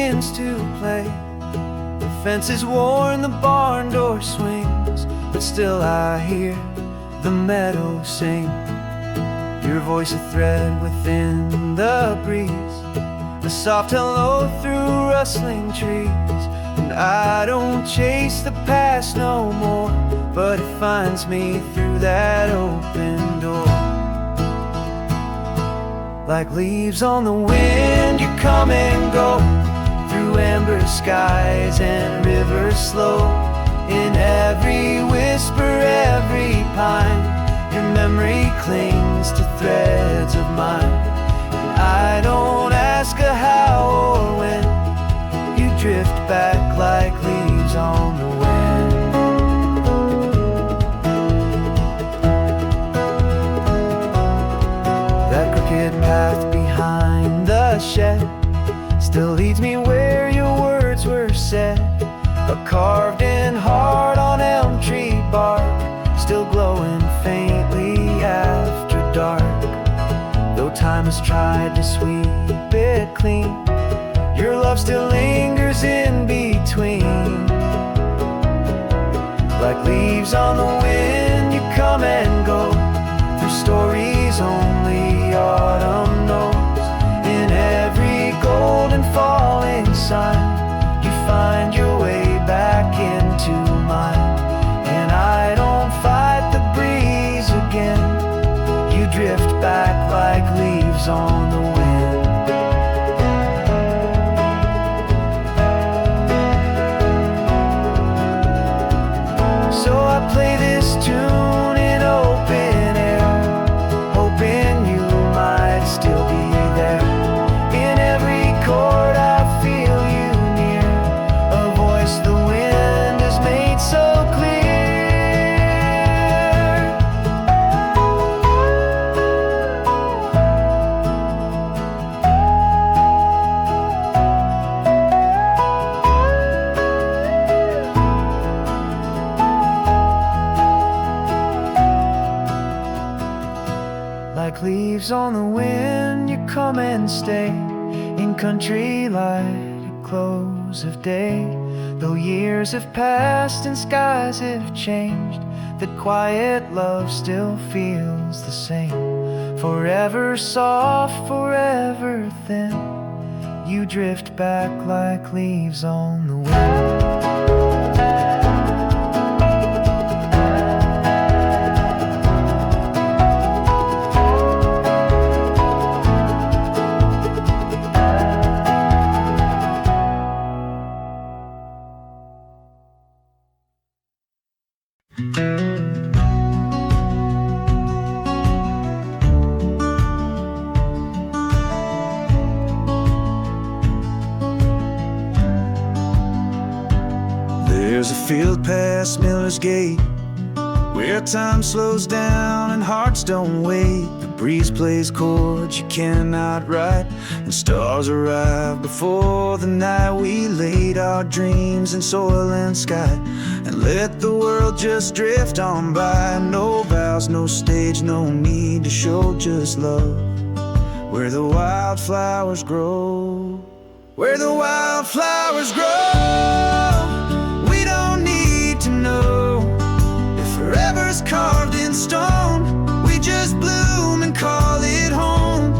begins to play. The fence is worn, the barn door swings, but still I hear the meadow sing. Your voice a thread within the breeze, a soft hello through rustling trees. And I don't chase the past no more, but it finds me through that open door. Like leaves on the wind, you come and go, through amber skies and rivers slow. In every whisper, every pine, your memory clings to threads of mine. And I don't ask a how or when, you drift back like leaves on the wind. That crooked path behind the shed still leads me where your words were said. A carved-in heart on elm tree bark, still glowing faintly after dark. Though time has tried to sweep it clean, your love still lingers in between. Like leaves on the wind, you come and go, through stories only autumn knows. In every golden falling sun, you find your way back into mine. And I don't fight the breeze again, you drift back like leaves on the wind. So I play this tune in open air, hoping you might still be there. In every chord I feel you near, a voice the wind has made so like leaves on the wind, you come and stay. In country light at close of day, though years have passed and skies have changed, that quiet love still feels the same. Forever soft, forever thin, you drift back like leaves on the wind. There's a field past Miller's Gate, where time slows down and hearts don't wait. The breeze plays chords you cannot write, and stars arrive before the night. We laid our dreams in soil and sky, and let the world just drift on by. No vows, no stage, no need to show, just love. Where the wildflowers grow, where the wildflowers grow. We don't need to know if forever's carved in stone. We just bloom and call it home.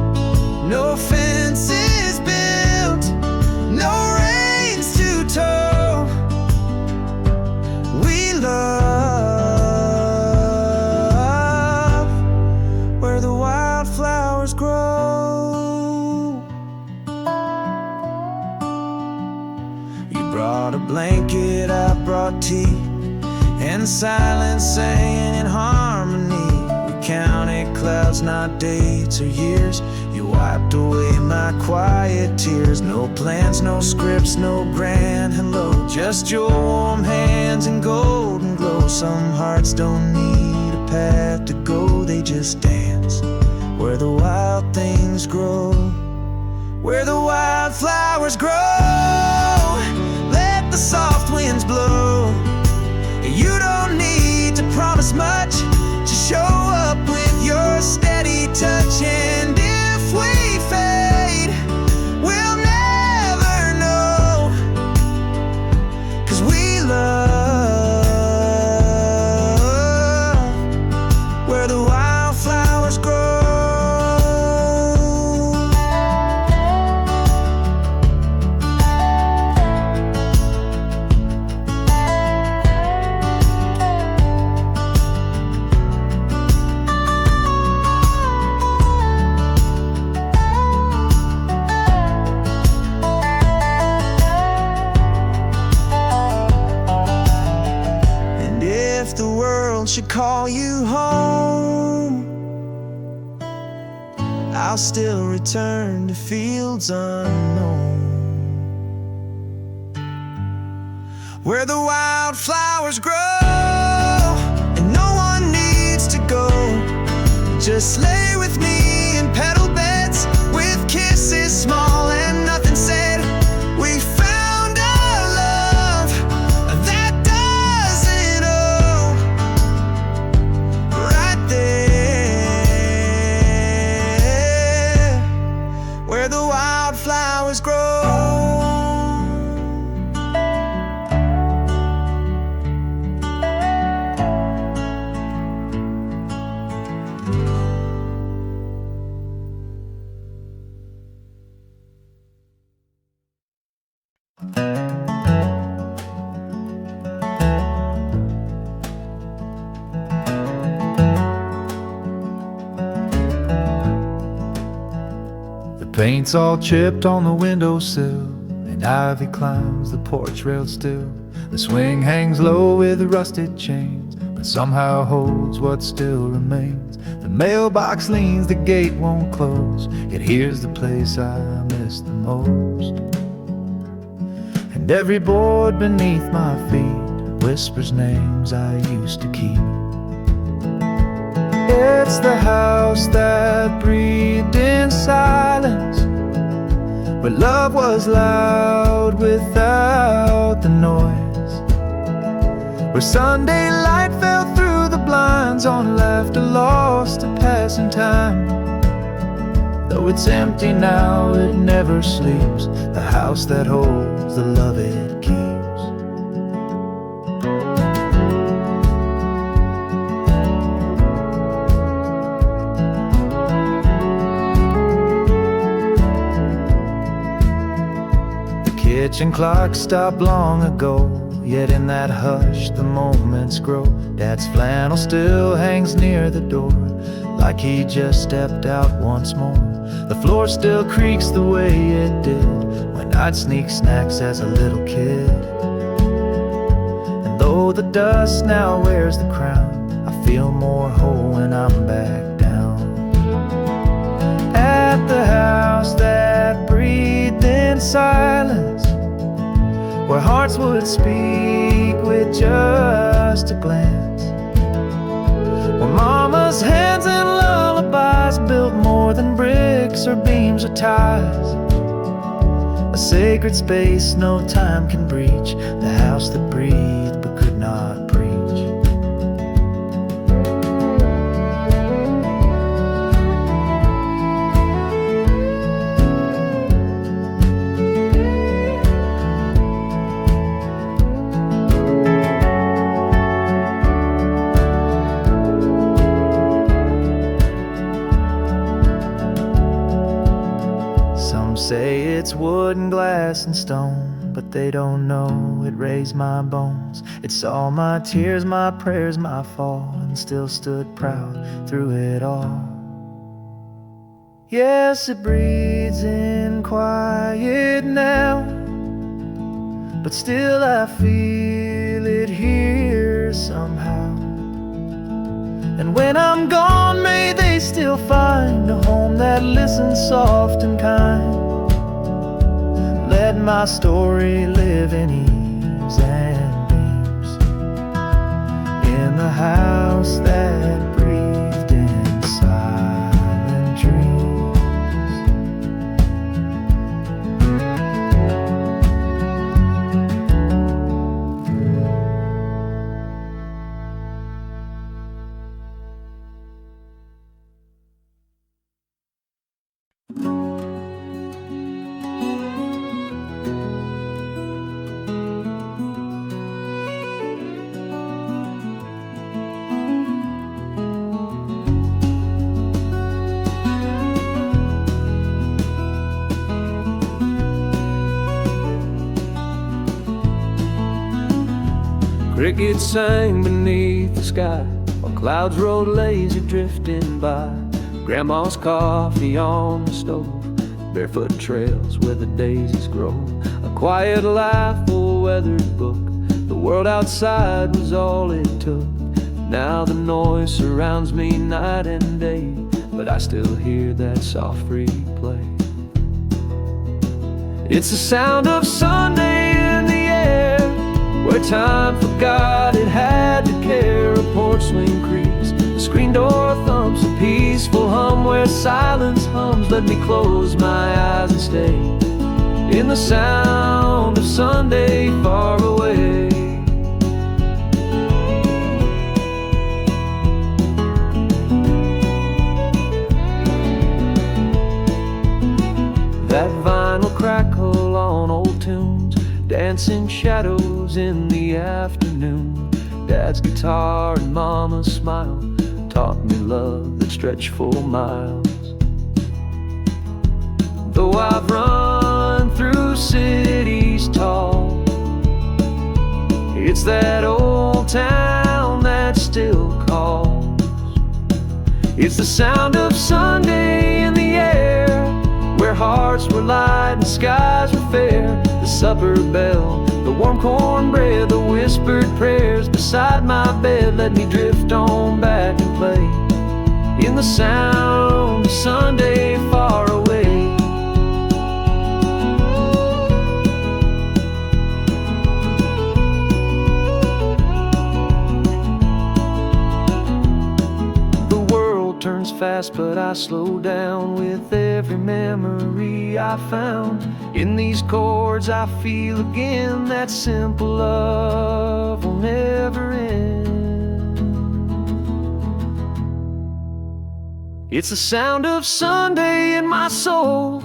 No fences built, no reins to tow. We love where the wildflowers grow. You brought a blanket, I brought tea, and silence sang in harmony. We counted clouds, not dates or years. You wiped away my quiet tears. No plans, no scripts, no grand hello, just your warm hands and golden glow. Some hearts don't need a path to go, they just dance where the wild things grow, where the wildflowers grow. Let the soft winds blow. You don't need to promise much, just show up with your steady touch. And if we fade, we'll never know should call you home, I'll still return to fields unknown, where the wildflowers grow and no one needs to go. Just lay with me in petal beds, with kisses small and nothing said. We found a love that doesn't owe, right there where the wildflowers grow. Paint's all chipped on the windowsill, and ivy climbs the porch rail still. The swing hangs low with rusted chains, but somehow holds what still remains. The mailbox leans, the gate won't close, yet here's the place I miss the most. And every board beneath my feet whispers names I used to keep. It's the house that breathed in silence, where love was loud without the noise, where Sunday light fell through the blinds on laughter lost to passing time. Though it's empty now, it never sleeps, the house that holds the love it keeps. Kitchen clock stopped long ago, yet in that hush the moments grow. Dad's flannel still hangs near the door, like he just stepped out once more. The floor still creaks the way it did when I'd sneak snacks as a little kid. And though the dust now wears the crown, I feel more whole when I'm back down at the house that breathed in silence, where hearts would speak with just a glance, where mama's hands and lullabies built more than bricks or beams or ties. A sacred space no time can breach, the house that breathed but could not preach. Say it's wood and glass and stone, but they don't know it raised my bones. It saw my tears, my prayers, my fall, and still stood proud through it all. Yes, it breathes in quiet now, but still I feel it here somehow. And when I'm gone, may they still find a home that listens soft and kind. Let my story live in eaves and beams, in the house that breathed in silent dreams. Crickets sang beneath the sky, while clouds rolled lazy drifting by. Grandma's coffee on the stove, barefoot trails where the daisies grow. A quiet life, a weathered book, the world outside was all it took. Now the noise surrounds me night and day, but I still hear that soft replay. It's the sound of Sunday in the air, where time forgot it had to care. A porch swing creaks, the screen door thumps, a peaceful hum where silence hums. Let me close my eyes and stay in the sound of Sunday far away. That vinyl crackle on old tunes, dancing shadows in the afternoon. Dad's guitar and mama's smile taught me love that stretched for miles. Though I've run through cities tall, it's that old town that still calls. It's the sound of Sunday in the air, where hearts were light and skies were fair. The supper bell, the warm cornbread, the whispered prayers beside my bed. Let me drift on back and play in the sound of Sunday far away. The world turns fast, but I slow down with every memory I found. In these chords I feel again that simple love will never end. It's the sound of Sunday in my soul,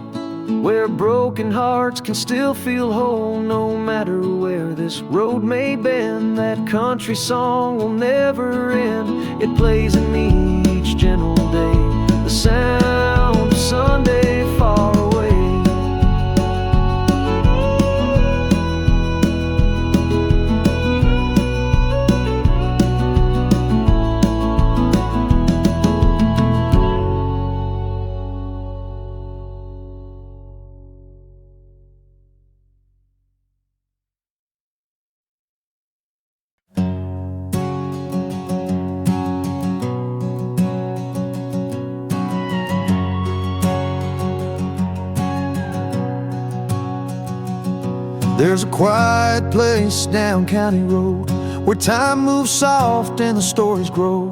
where broken hearts can still feel whole. No matter where this road may bend, that country song will never end. It plays in me each gentle day, the sound of Sunday far away. There's a quiet place down County Road, where time moves soft and the stories grow.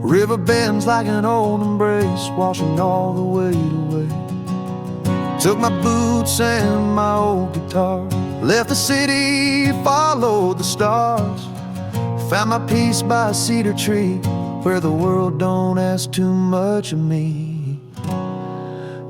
River bends like an old embrace, washing all the weight away. Took my boots and my old guitar, left the city, followed the stars. Found my peace by a cedar tree, where the world don't ask too much of me.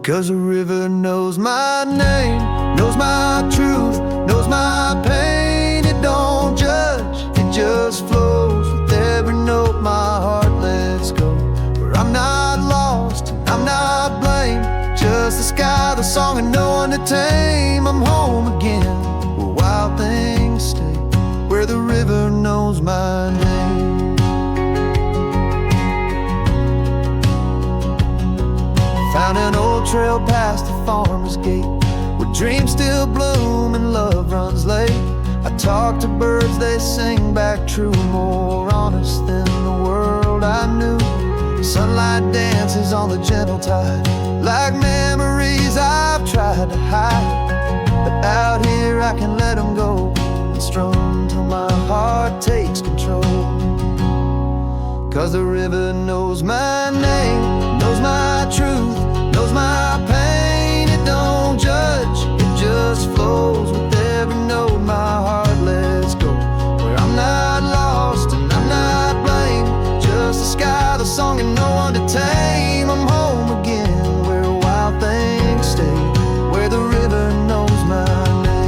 'Cause the river knows my name, knows my truth, knows my pain. It don't judge, it just flows with every note my heart lets go. Where I'm not lost, I'm not blamed, just the sky, the song, and no one to tame. I'm home again, where wild things stay, where the river knows my name. Found an old trail past the farmer's gate, where dreams still bloom and love runs late. I talk to birds, they sing back true, more honest than the world I knew. Sunlight dances on the gentle tide, like memories I've tried to hide. But out here I can let them go and strum till my heart takes control. 'Cause the river knows my name, knows my truth, knows my pain. It don't judge, it just flows with every note my heart lets go. Where I'm not lost and I'm not blamed, just the sky, the song, and no one to tame. I'm home again, where wild things stay, where the river knows my name.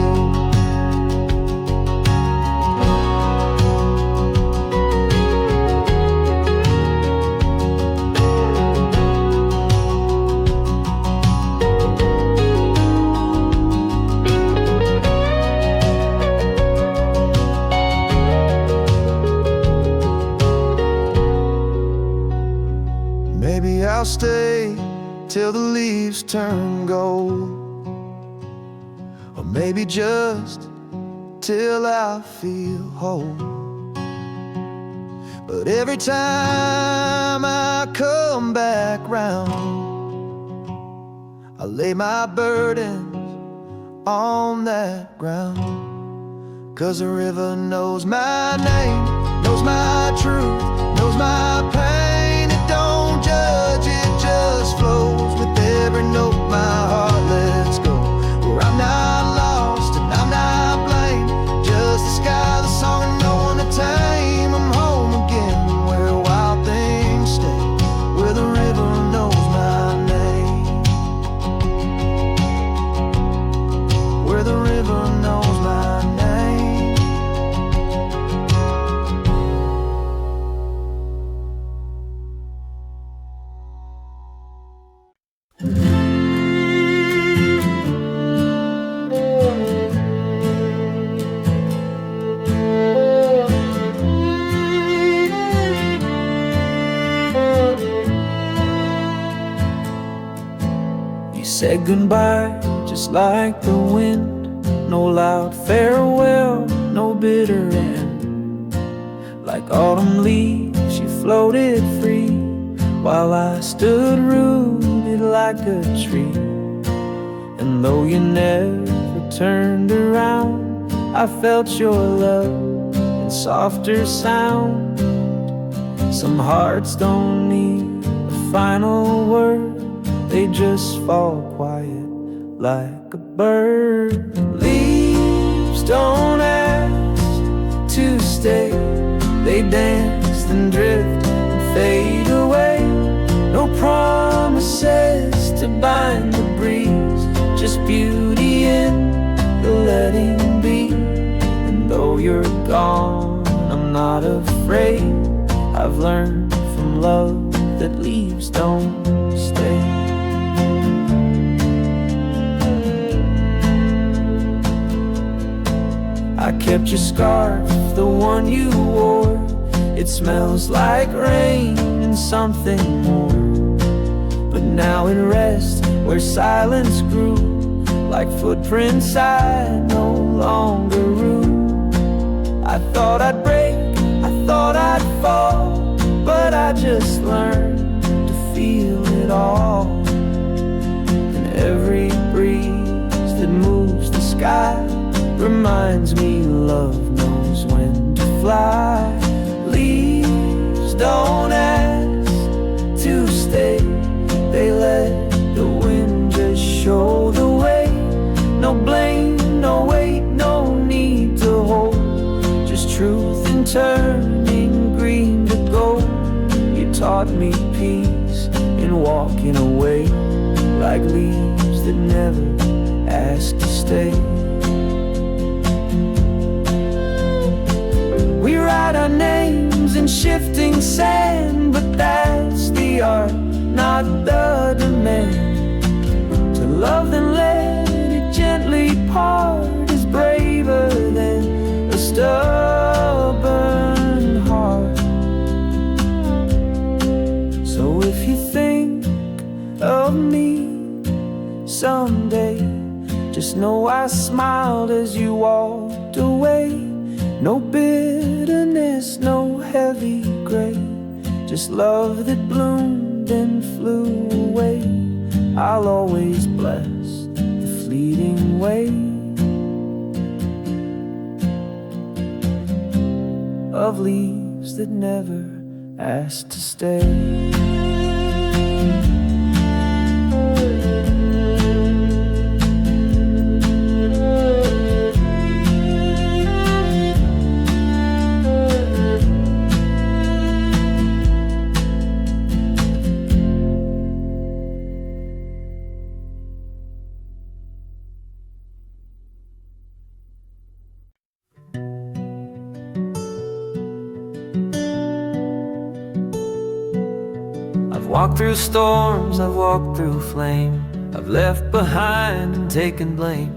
Maybe I'll stay till the leaves turn gold, or maybe just till I feel whole. But every time I come back round, I lay my burdens on that ground. 'Cause the river knows my name, knows my truth, knows my pain. It don't judge, it just flows with every note my heart lets go. Where I'm not lost and I'm not blamed, just the sky, the song, and no one to tame. I'm home again, where wild things stay, where the river knows my name, where the river knows my name. Said goodbye just like the wind, no loud farewell, no bitter end. Like autumn leaves you floated free, while I stood rooted like a tree. And though you never turned around, I felt your love in softer sound. Some hearts don't need a final word, they just fall quiet like a bird. Leaves don't ask to stay, they dance and drift and fade away. No promises to bind the breeze, just beauty in the letting be. And though you're gone, I'm not afraid. I've learned from love that leaves don't stay. I kept your scarf, the one you wore. It smells like rain and something more. But now it rests where silence grew, like footprints I no longer rue. I thought I'd break, I thought I'd fall, but I just learned to feel it all. And every breeze that moves the sky reminds me love knows when to fly. Leaves don't ask to stay, they let the wind just show the way. No blame, no weight, no need to hold, just truth in turning green to gold. You taught me peace in walking away, like leaves that never ask to stay. We write our names in shifting sand, but that's the art, not the demand. To love then let it gently part is braver than a stubborn heart. So if you think of me someday, just know I smiled as you walked away. No bitterness, no heavy gray, just love that bloomed and flew away. I'll always bless the fleeting way of leaves that never asked to stay. I've walked through storms, I've walked through flame, I've left behind and taken blame.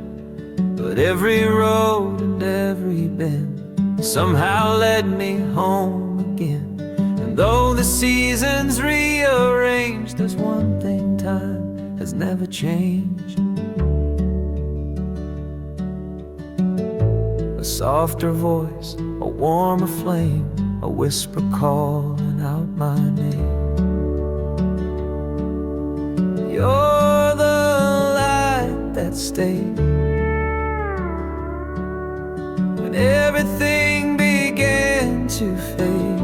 But every road and every bend somehow led me home again. And though the seasons rearranged, there's one thing time has never changed. A softer voice, a warmer flame, a whisper calling out my name. You're the light that stayed when everything began to fade.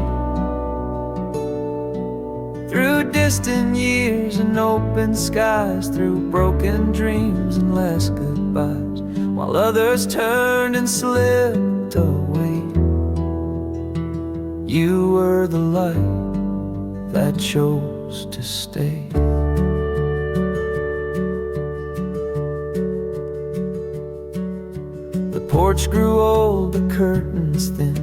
Through distant years and open skies, through broken dreams and last goodbyes, while others turned and slipped away, you were the light that chose to stay. The porch grew old, the curtains thin,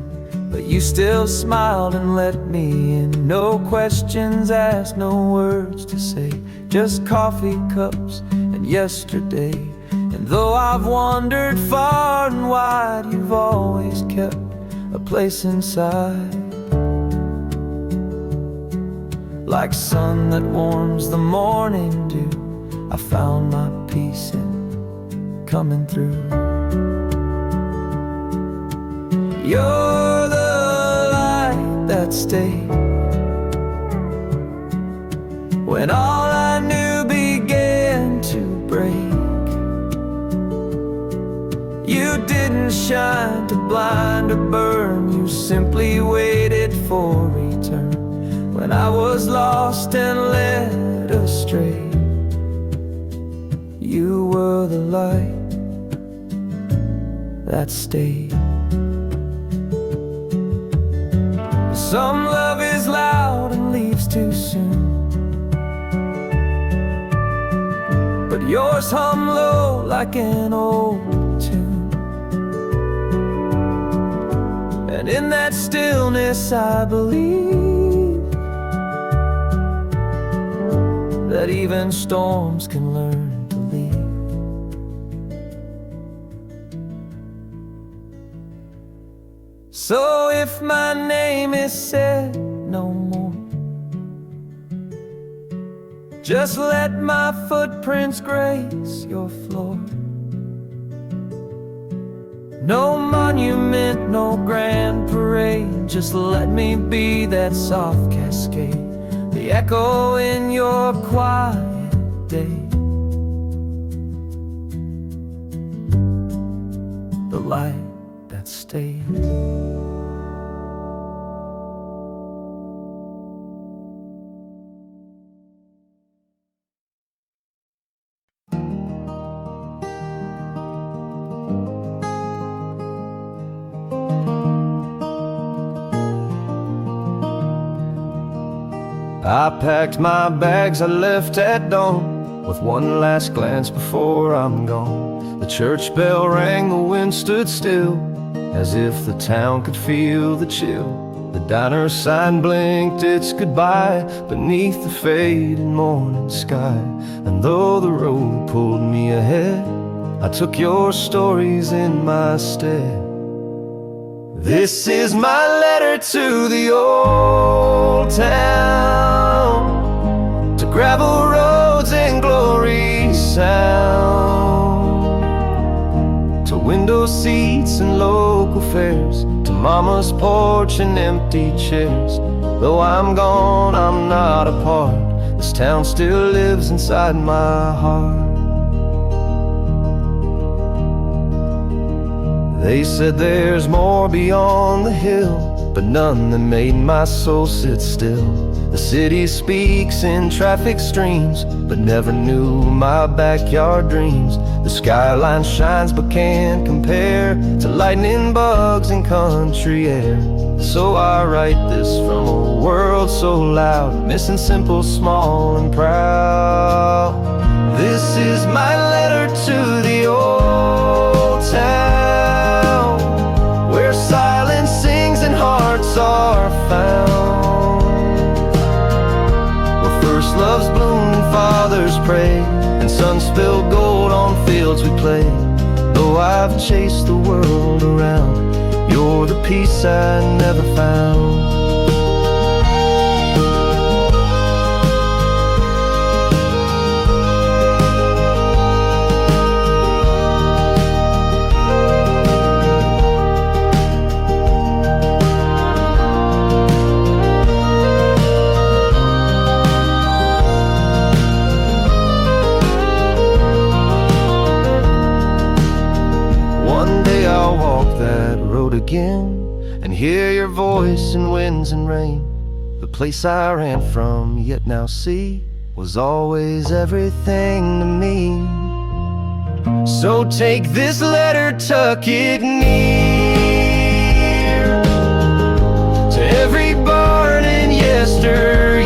but you still smiled and let me in. No questions asked, no words to say, just coffee cups and yesterday. And though I've wandered far and wide, you've always kept a place inside. Like sun that warms the morning dew, I found my peace in coming through. You're the light that stayed when all I knew began to break. You didn't shine to blind or burn, you simply waited for return. When I was lost and led astray, you were the light that stayed. Some love is loud and leaves too soon, but yours hum low like an old tune. And in that stillness I believe that even storms can learn to leave. So if my name is said no more, just let my footprints grace your floor. No monument, no grand parade, just let me be that soft cascade, the echo in your quiet day, the light that stayed. I packed my bags, I left at dawn, with one last glance before I'm gone. The church bell rang, the wind stood still, as if the town could feel the chill. The diner sign blinked its goodbye beneath the fading morning sky. And though the road pulled me ahead, I took your stories in my stead. This is my letter to the old town, to gravel roads and glory sound, to window seats and local fairs, to mama's porch and empty chairs. Though I'm gone, I'm not apart, this town still lives inside my heart. They said there's more beyond the hill, but none that made my soul sit still. The city speaks in traffic streams, but never knew my backyard dreams. The skyline shines but can't compare to lightning bugs and country air. So I write this from a world so loud, missing simple, small and proud. This is my letter to the old town, where silence sings and hearts are found, where first loves bloomed and fathers prayed, and sun spilled gold on fields we played. Though I've chased the world around, you're the peace I never found. road again and hear your voice in winds and rain. The place I ran from, yet now see, was always everything to me. So take this letter, tuck it near to every barn in yesteryear.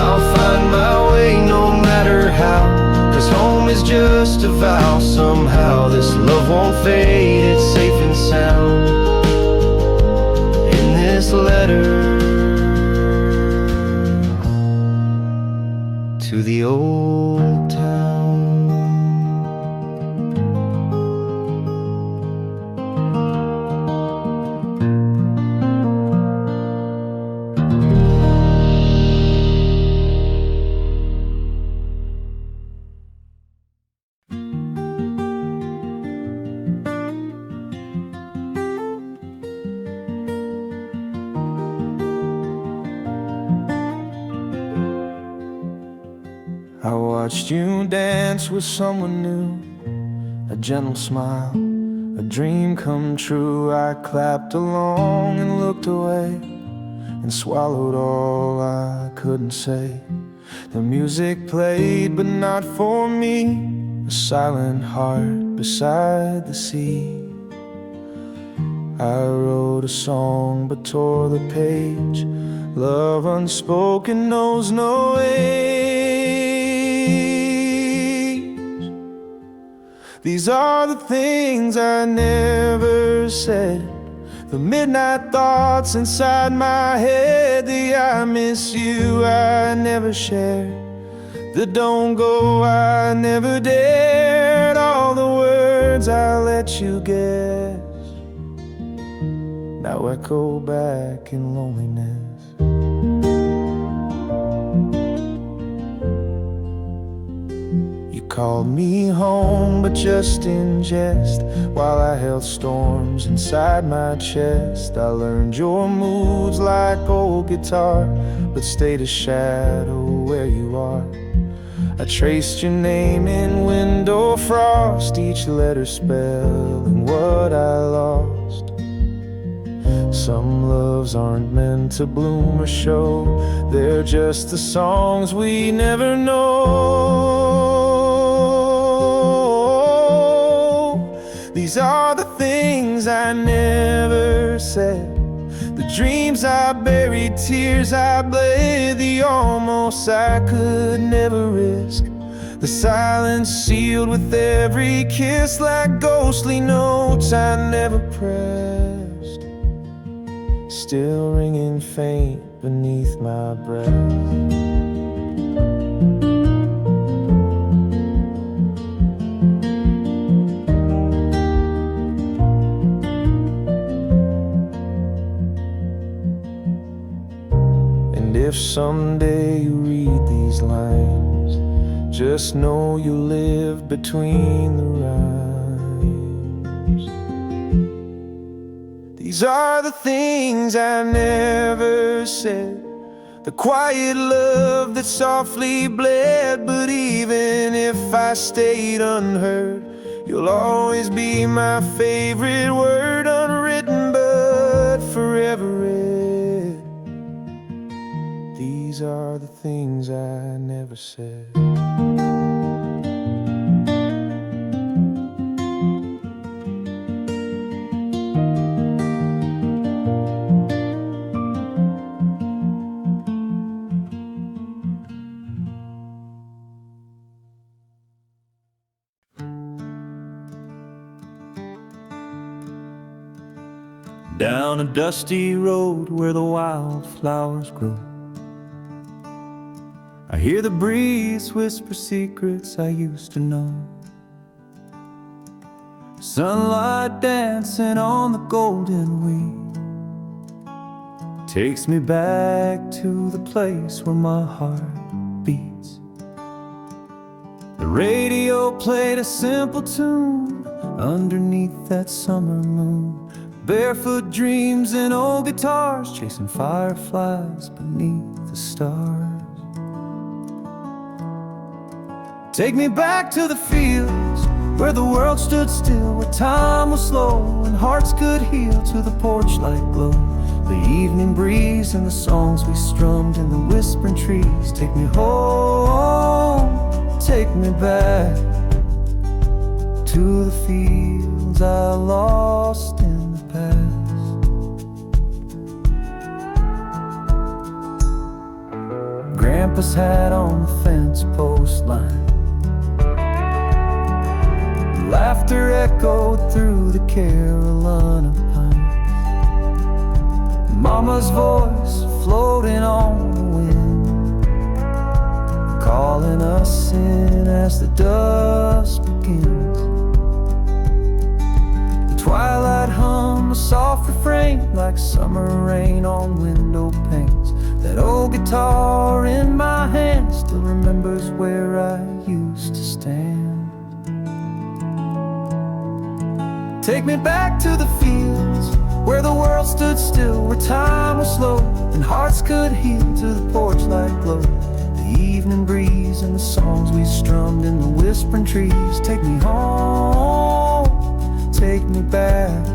I'll find my way no matter how, 'cause home is just a vow. Somehow this love won't fade, it's safe and sound in this letter to the old town. I watched you dance with someone new, a gentle smile, a dream come true. I clapped along and looked away and swallowed all I couldn't say. The music played, but not for me, a silent heart beside the sea. I wrote a song but tore the page. Love unspoken knows no age. These are the things I never said, the midnight thoughts inside my head, the I miss you I never shared, the don't go I never dared, all the words I let you guess now echo back in loneliness. You called me home, but just in jest, while I held storms inside my chest. I learned your moods like old guitar, but stayed a shadow where you are. I traced your name in window frost, each letter spelling what I lost. Some loves aren't meant to bloom or show, they're just the songs we never know. These are the things I never said, the dreams I buried, tears I bled, the almost I could never risk, the silence sealed with every kiss, like ghostly notes I never pressed, still ringing faint beneath my breath. If someday you read these lines, just know you live between the rhymes. These are the things I never said, the quiet love that softly bled. But even if I stayed unheard, you'll always be my favorite word, unwritten but forever read. These are the things I never said. Down a dusty road where the wildflowers grow, I hear the breeze whisper secrets I used to know. Sunlight dancing on the golden weed takes me back to the place where my heart beats. The radio played a simple tune underneath that summer moon. Barefoot dreams and old guitars chasing fireflies beneath the stars. Take me back to the fields where the world stood still, where time was slow and hearts could heal to the porch light glow. The evening breeze and the songs we strummed in the whispering trees. Take me home, take me back to the fields I lost in the past. Grandpa's hat on the fence post line, laughter echoed through the Carolina pines. Mama's voice floating on the wind, calling us in as the dusk begins. The twilight hum, a soft refrain like summer rain on window panes. That old guitar in my hand still remembers where I used to stand. Take me back to the fields where the world stood still, where time was slow and hearts could heal to the porch light glow. The evening breeze and the songs we strummed in the whispering trees. Take me home, take me back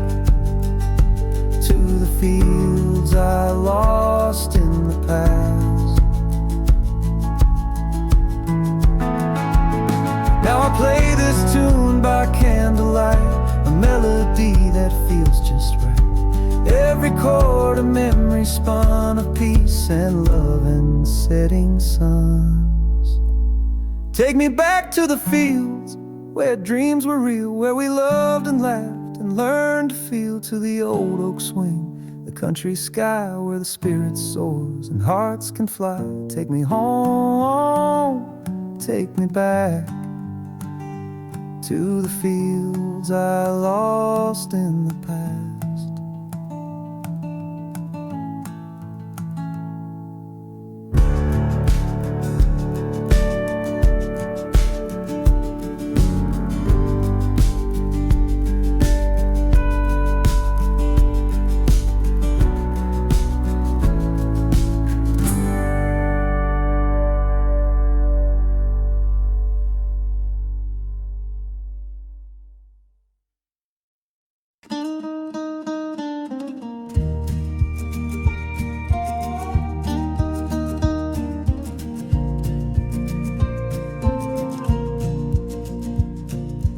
to the fields I lost in the past. Now I play this tune by candlelight, a melody that feels just right. Every chord a memory spun of peace and love and setting suns. Take me back to the fields where dreams were real, where we loved and laughed and learned to feel, to the old oak swing, the country sky where the spirit soars and hearts can fly. Take me home, take me back to the fields I lost in the past.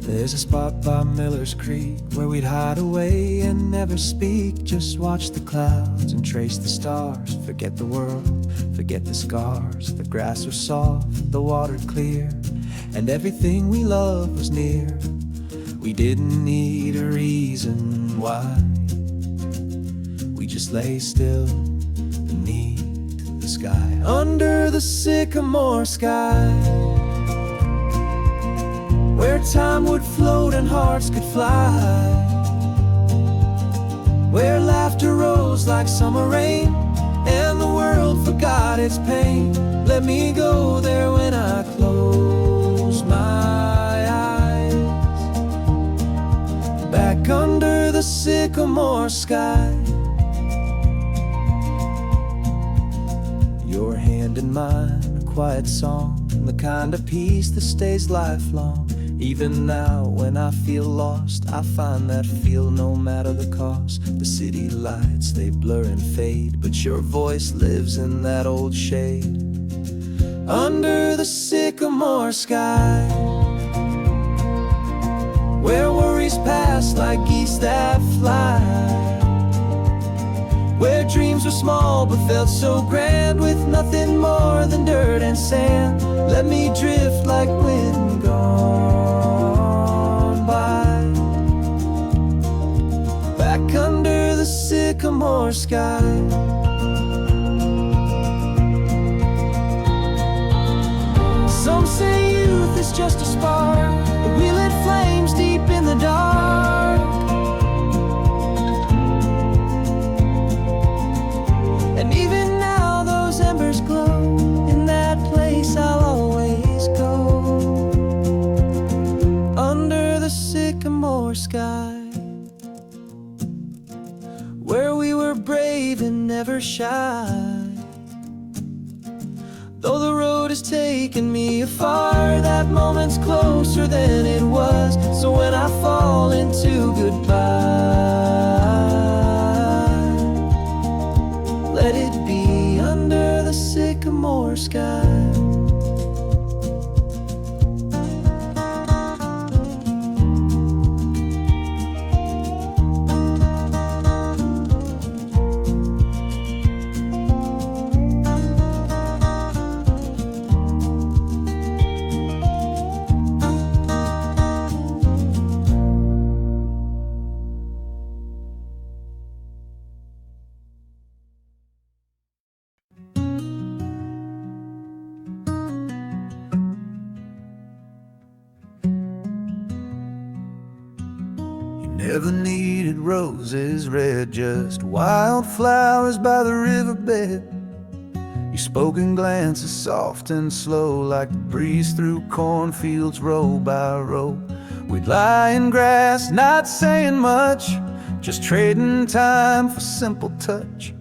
There's a spot by Miller's Creek where we'd hide away and never speak. Just watch the clouds and trace the stars. Forget the world, forget the scars. The grass was soft, the water clear, and everything we loved was near. We didn't need a reason why. We just lay still beneath the sky, under the sycamore sky, where time would float and hearts could fly, where laughter rose like summer rain and the world forgot its pain. Let me go there when I close my eyes, back under the sycamore sky. Your hand in mine, a quiet song, the kind of peace that stays lifelong. Even now when I feel lost, I find that feel no matter the cost. The city lights, they blur and fade, but your voice lives in that old shade, under the sycamore sky, where worries pass like geese that fly, where dreams were small but felt so grand, with nothing more than dirt and sand. Let me drift like wind gone by, back under the sycamore sky. Some say youth is just a spark, but we lit flames deep in the dark. And even now those embers glow, in that place I'll always go, under the sycamore sky, where we were brave and never shy. Though the road has taken me afar. That moment's closer than it was. So when I fall into goodbye, let it be under the sycamore sky. Never needed roses red, just wildflowers by the riverbed. Your spoken glances soft and slow, like the breeze through cornfields row by row. We'd lie in grass, not saying much, just trading time for simple touch.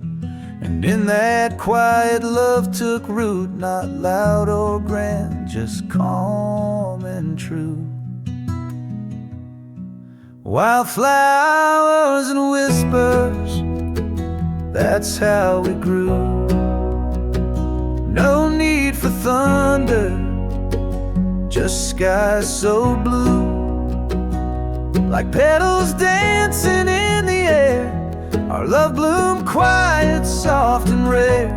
And in that quiet, love took root, not loud or grand, just calm and true. Wildflowers and whispers, that's how we grew. No need for thunder, just skies so blue. Like petals dancing in the air, our love bloomed quiet, soft and rare.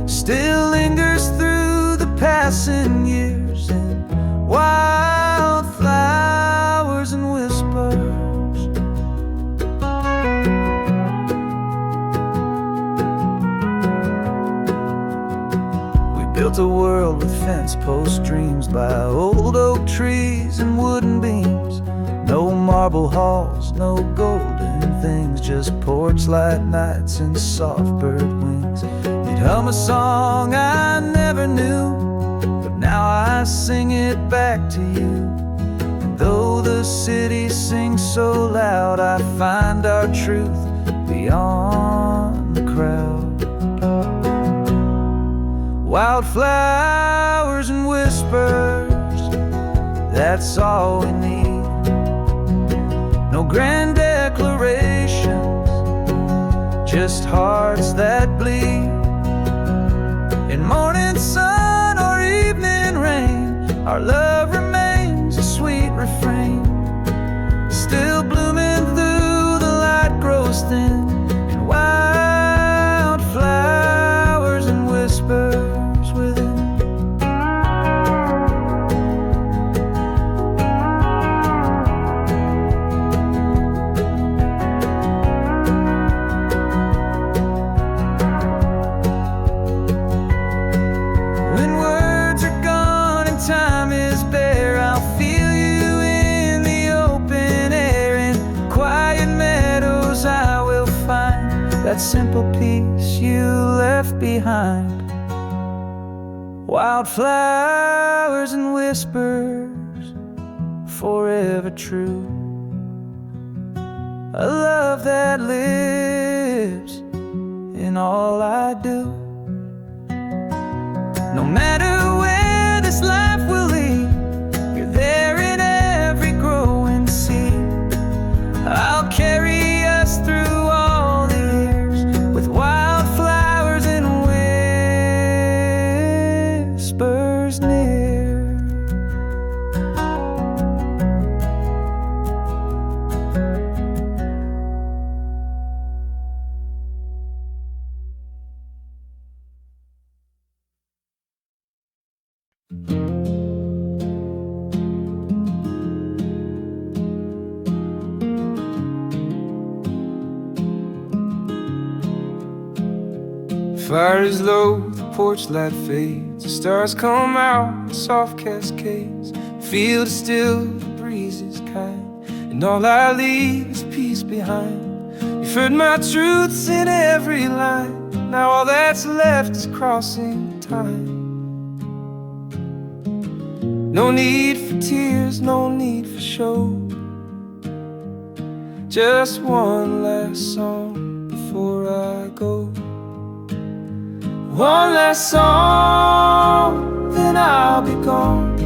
Still lingers through the passing years in wildflowers and whispers. Built a world with fence post dreams by old oak trees and wooden beams. No marble halls, no golden things, just porch light nights and soft bird wings. You'd hum a song I never knew, but now I sing it back to you. And though the city sings so loud, I find our truth beyond the crowd. Wildflowers and whispers, that's all we need. No grand declarations, just hearts that bleed. In morning sun or evening rain, our love remains a sweet refrain. Still blooming through the light grows thin, and wildflowers and whispers. That simple peace you left behind. Wildflowers and whispers, forever true. A love that lives in all I do. No matter where this life will lead, you're there in every growing seed. I'll carry us through all the years with wildflowers and whispers near. Fire is low, the porch light fades, the stars come out in soft cascades. The field is still, the breeze is kind, and all I leave is peace behind. You've heard my truths in every line, now all that's left is crossing time. No need for tears, no need for show, just one last song before I go. One last song then I'll be gone,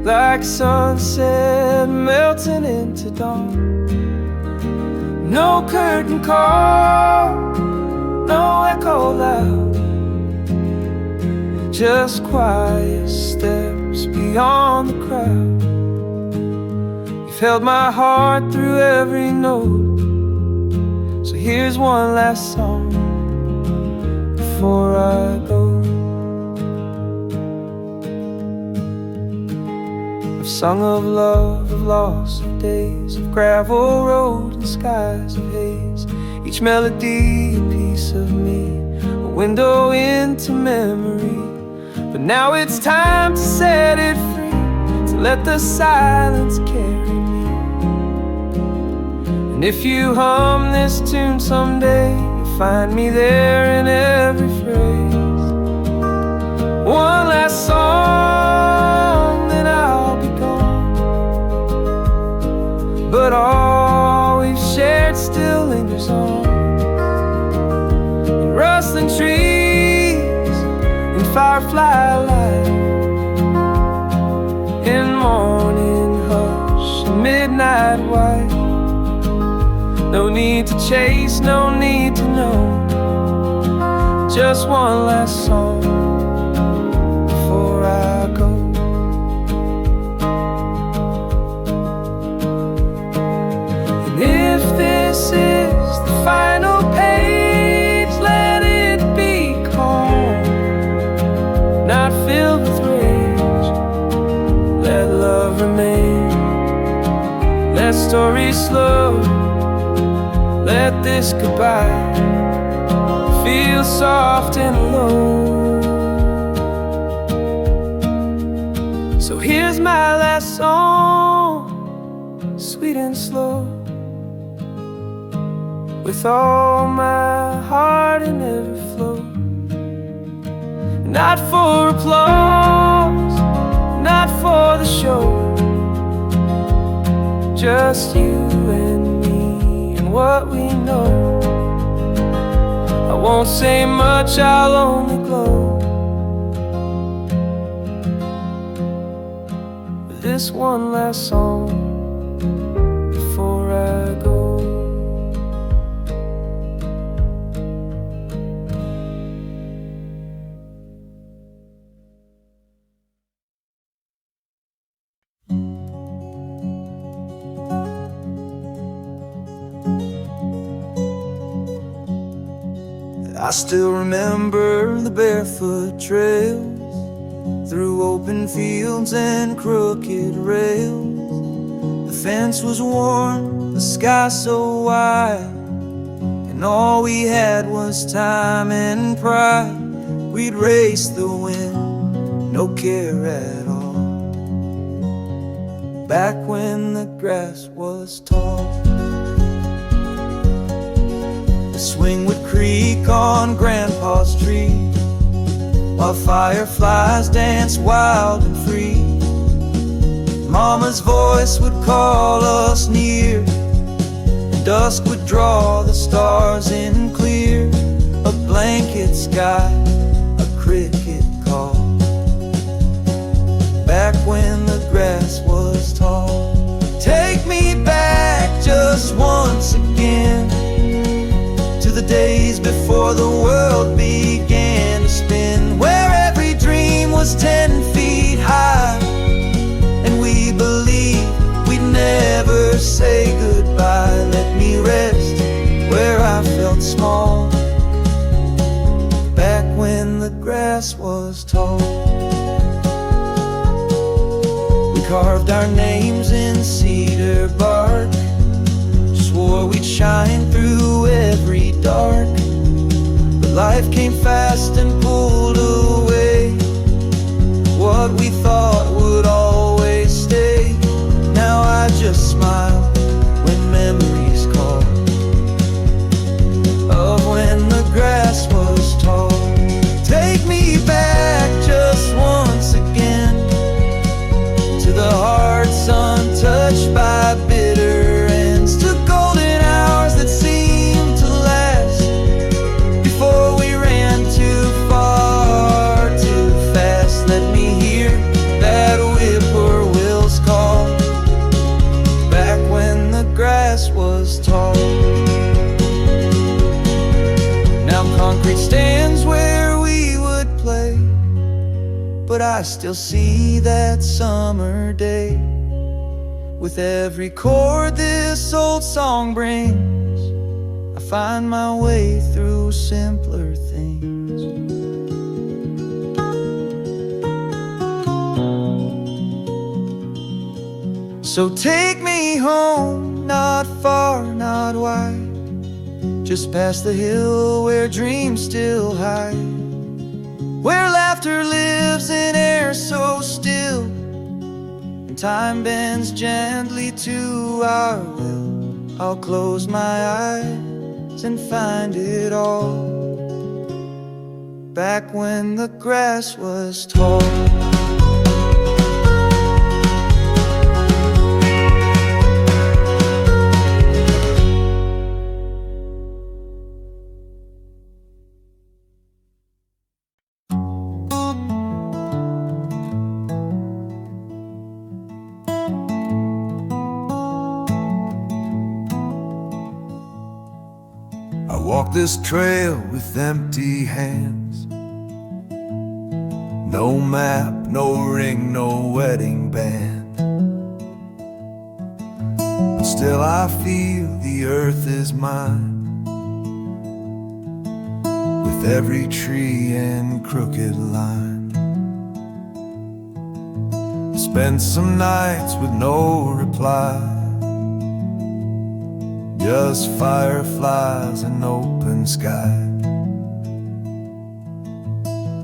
like sunset melting into dawn. No curtain call, no echo loud, just quiet steps beyond the crowd. You've held my heart through every note, so here's one last song before I go. I've sung of love, of loss, of days, of gravel road and skies of haze. Each melody a piece of me, a window into memory. But now it's time to set it free, to let the silence carry me. And if you hum this tune someday, you'll find me there in every phrase. One last song, then I'll be gone, but all we've shared still lingers on. In rustling trees, in firefly light, in morning hush, in midnight white. No need to chase, no need to know, just one last song before I go. And if this is the final page, let it be calm, not filled with rage. Let love remain, let stories slow, let this goodbye feel soft and low. So here's my last song, sweet and slow, with all my heart in every flow. Not for applause, not for the show, just you and me and what we know. I won't say much, I'll only glow with this one last song before I go. I still remember the barefoot trails through open fields and crooked rails. The fence was worn, the sky so wide, and all we had was time and pride. We'd race the wind, no care at all, back when the grass was tall. The swing would creak on Grandpa's tree, while fireflies danced wild and free. Mama's voice would call us near, and dusk would draw the stars in clear. A blanket sky, a cricket call, back when the grass was tall. Take me back just once again to the days before the world began to spin, where every dream was 10 feet high, and we believed we'd never say goodbye. Let me rest where I felt small, back when the grass was tall. We carved our names in cedar bark, swore we'd shine through every dark. But life came fast and pulled away what we thought would always stay. Now I just smile when memories call of when the grass was tall. Take me back just once again to the hearts untouched by bitter ends, to golden hours that seemed to last before we ran too fast. I still see that summer day. With every chord this old song brings, I find my way through simpler things. So take me home, not far, not wide, just past the hill where dreams still hide, where laughter lives in air so still, and time bends gently to our will. I'll close my eyes and find it all back when the grass was tall. I walk this trail with empty hands. No map, no ring, no wedding band. But still I feel the earth is mine, with every tree and crooked line. Spent some nights with no reply, just fireflies and open sky.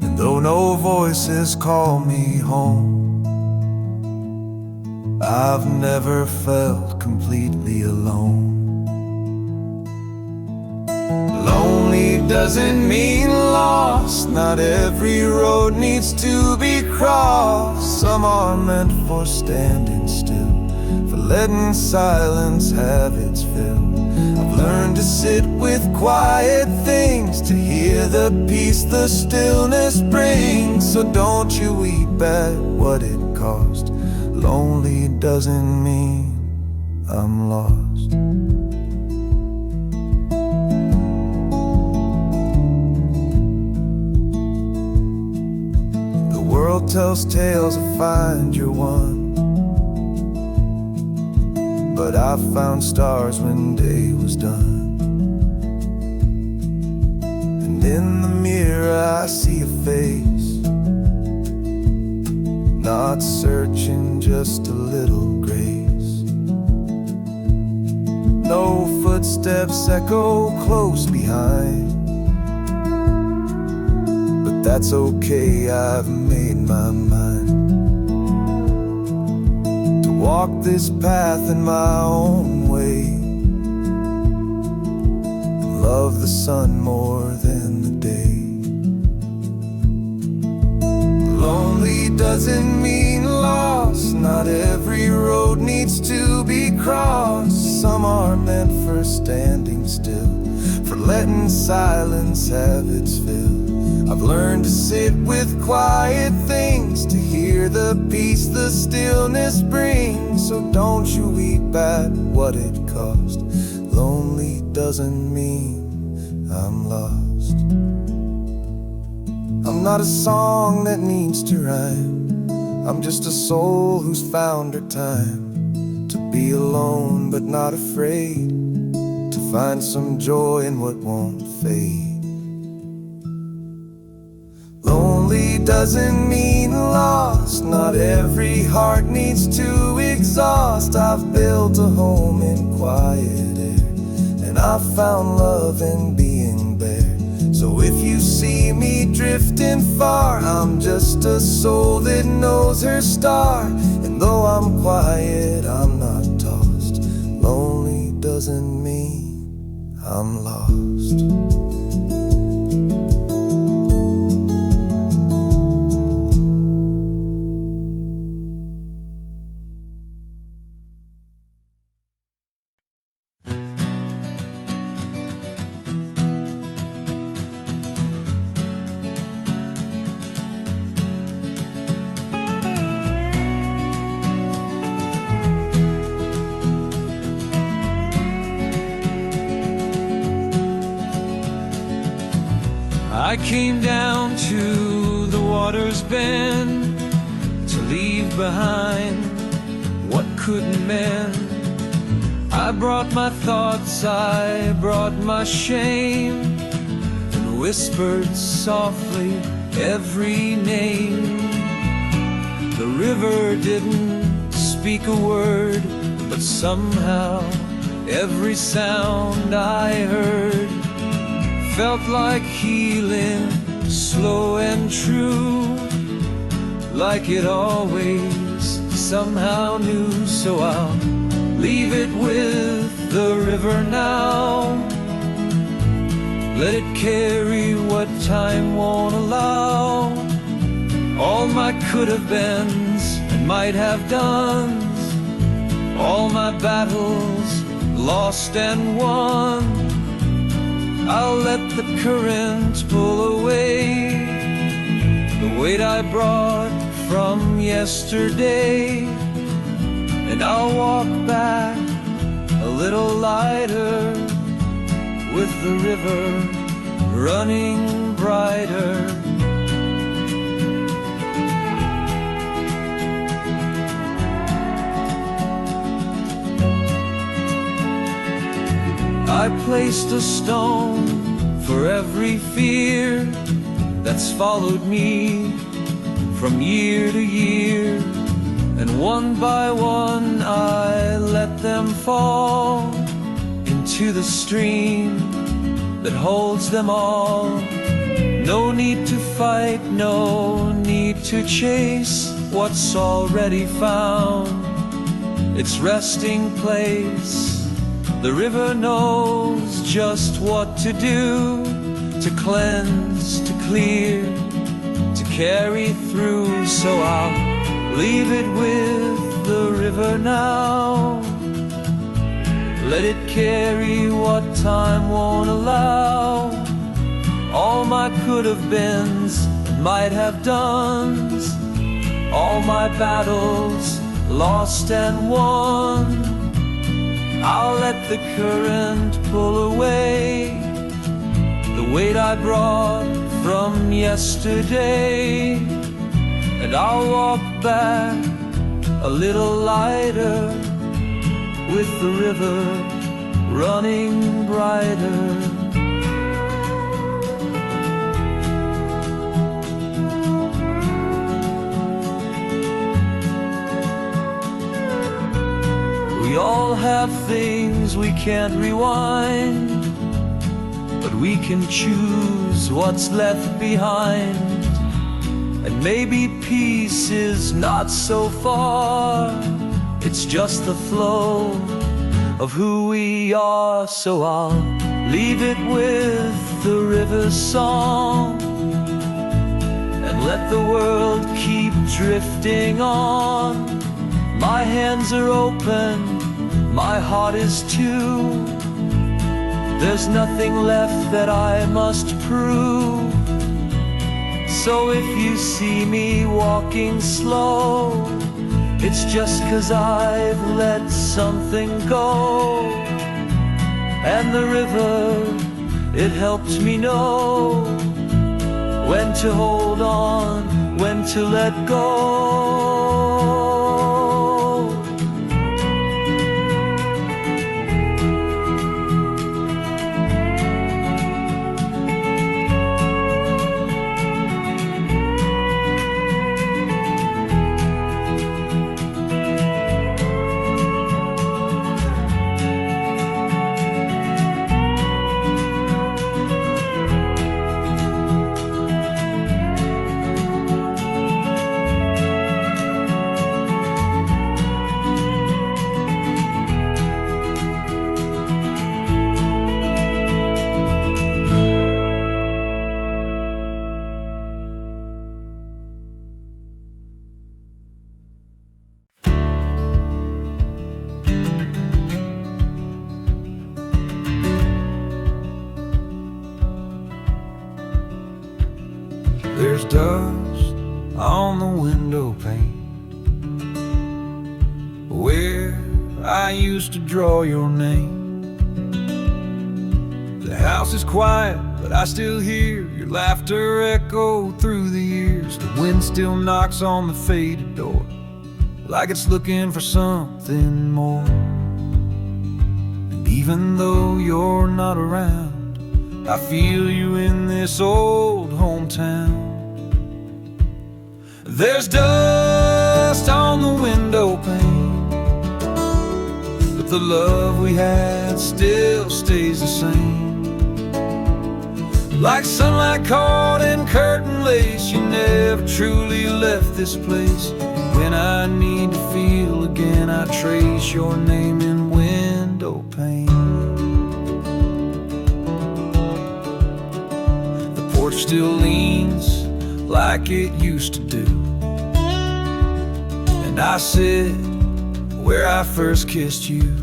And though no voices call me home, I've never felt completely alone. Lonely doesn't mean lost. Not every road needs to be crossed. Some are meant for standing still, for letting silence have its fill. I've learned to sit with quiet things, to hear the peace the stillness brings. So don't you weep at what it cost. Lonely doesn't mean I'm lost. The world tells tales of find your one, but I found stars when day was done. And in the mirror I see a face, not searching, just a little grace. No footsteps echo close behind, but that's okay, I've made my mind to walk this path in my own way, and love the sun more than the day. Lonely doesn't mean lost. Not every road needs to be crossed. Some are meant for standing still, for letting silence have its fill. I've learned to sit with quiet things, to hear the peace the stillness brings. So don't you weep at what it cost. Lonely doesn't mean I'm lost. I'm not a song that needs to rhyme. I'm just a soul who's found her time to be alone but not afraid, to find some joy in what won't fade. Lonely doesn't mean lost. Not every heart needs to exhaust. I've built a home in quiet air, and I've found love in being bare. So if you see me drifting far, I'm just a soul that knows her star. And though I'm quiet, I'm not tossed. Lonely doesn't mean I'm lost. I came down to the water's bend behind what couldn't mend. I brought my thoughts, I brought my shame, and whispered softly every name. The river didn't speak a word, but somehow every sound I heard felt like healing, slow and true, like it always somehow knew. So I'll leave it with the river now. Let it carry what time won't allow. All my could have beens and might have dones, all my battles lost and won. I'll let the current pull away the weight I brought from yesterday, and I'll walk back a little lighter, with the river running brighter. I placed a stone for every fear that's followed me from year to year, and one by one I let them fall into the stream that holds them all. No need to fight, no need to chase what's already found its resting place. The river knows just what to do, to cleanse, to clear, to carry through. So I'll leave it with the river now. Let it carry what time won't allow. All my could have beens and might have dones, all my battles lost and won. I'll let the current pull away the weight I brought from yesterday, and I'll walk back a little lighter, with the river running brighter. We all have things we can't rewind, but we can choose what's left behind. And maybe peace is not so far, it's just the flow of who we are. So I'll leave it with the river's song, and let the world keep drifting on. My hands are open, my heart is too. There's nothing left that I must prove. So if you see me walking slow, it's just 'cause I've let something go. And the river, it helps me know when to hold on, when to let go. There's dust on the window pane where I used to draw your name. The house is quiet, but I still hear your laughter echo through the years. The wind still knocks on the faded door, like it's looking for something more. And even though you're not around, I feel you in this old hometown. There's dust on the window pane, but the love we had still stays the same. Like sunlight caught in curtain lace, you never truly left this place. When I need to feel again, I trace your name in window pane. The porch still leans like it used to do, and I sit where I first kissed you.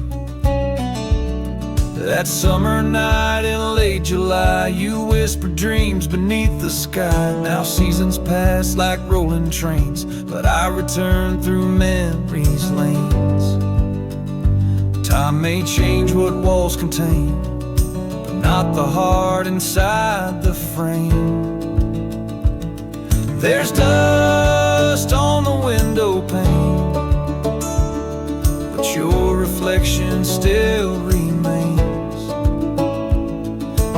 That summer night in late July, you whispered dreams beneath the sky. Now seasons pass like rolling trains, but I return through memory's lanes. Time may change what walls contain, but not the heart inside the frame. There's dust on the window pane, but your reflection still remains.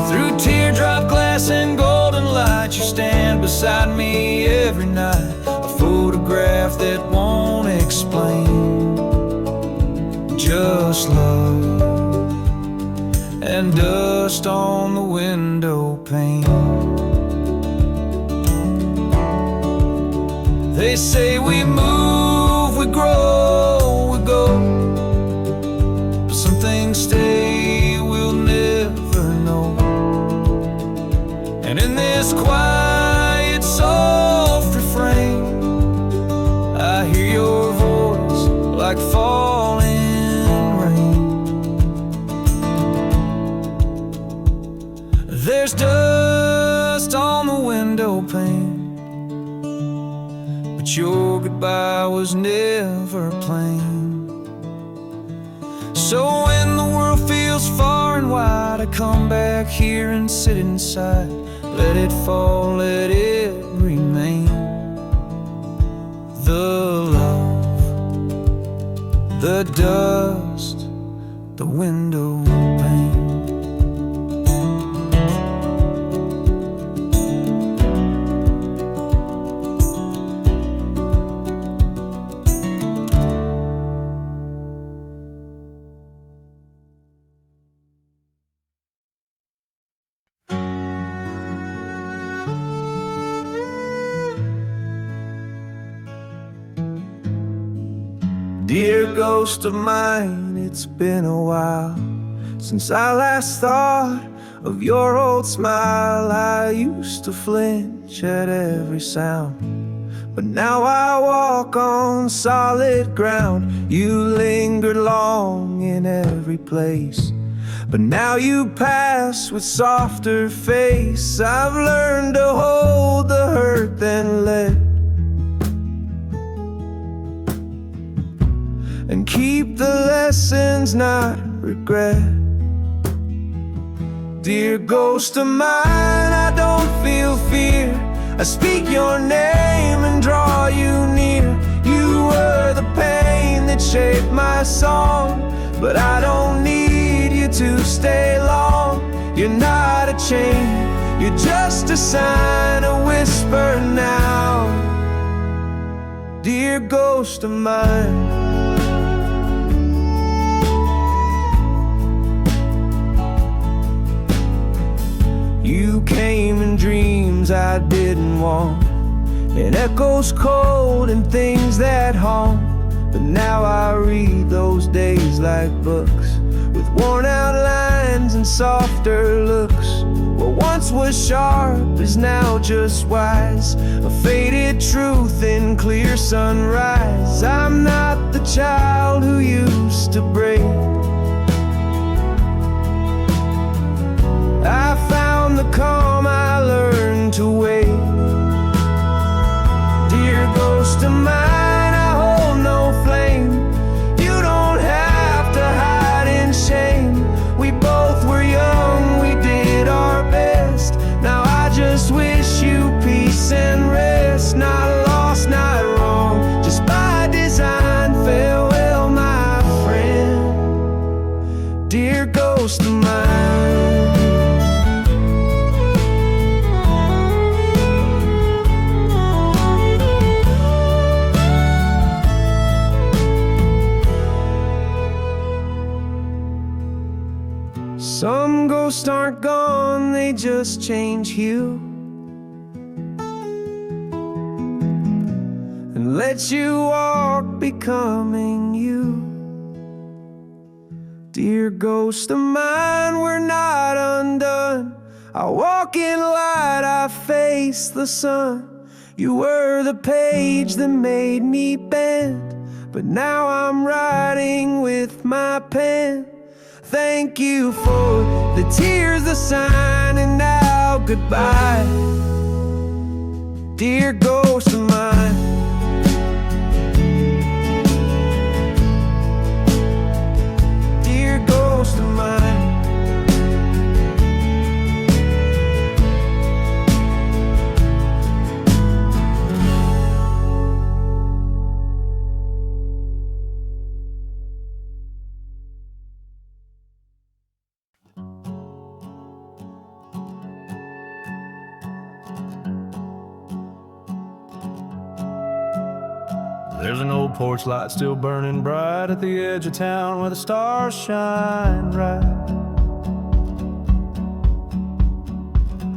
Through teardrop glass and golden light, you stand beside me every night. A photograph that won't explain, just love and dust on the window pane. They say we move, we grow, we go, but some things stay, we'll never know. And in this quiet, soft refrain, I hear your voice like falling rain. There's dust on the window pane, but your goodbye was never plain. So when the world feels far and wide, I come back here and sit inside. Let it fall, let it remain. The love, the dust, the window pane. Dear ghost of mine, it's been a while since I last thought of your old smile. I used to flinch at every sound, but now I walk on solid ground. You lingered long in every place, but now you pass with softer face. I've learned to hold the hurt then let, and keep the lessons, not regret. Dear ghost of mine, I don't feel fear. I speak your name and draw you near. You were the pain that shaped my song, but I don't need you to stay long. You're not a chain, you're just a sign, a whisper now. Dear ghost of mine, you came in dreams I didn't want, in echoes cold and things that haunt. But now I read those days like books, with worn out lines and softer looks. What once was sharp is now just wise, a faded truth in clear sunrise. I'm not the child who used to break. I found the calm, I learned to wait. Dear ghost of mine, I hold no flame. You don't have to hide in shame. We both were young, we did our best. Now I just wish you peace and rest. Not lost, not wrong, just by design. ghost of mine. Some ghosts aren't gone, they just change hue and let you walk becoming you. Dear ghost of mine, we're not undone. I walk in light, I face the sun. You were the page that made me bend, but now I'm writing with my pen. Thank you for the tears, the sign, and now goodbye. Dear ghost of mine. Dear ghost of mine. There's an old porch light still burning bright at the edge of town where the stars shine bright.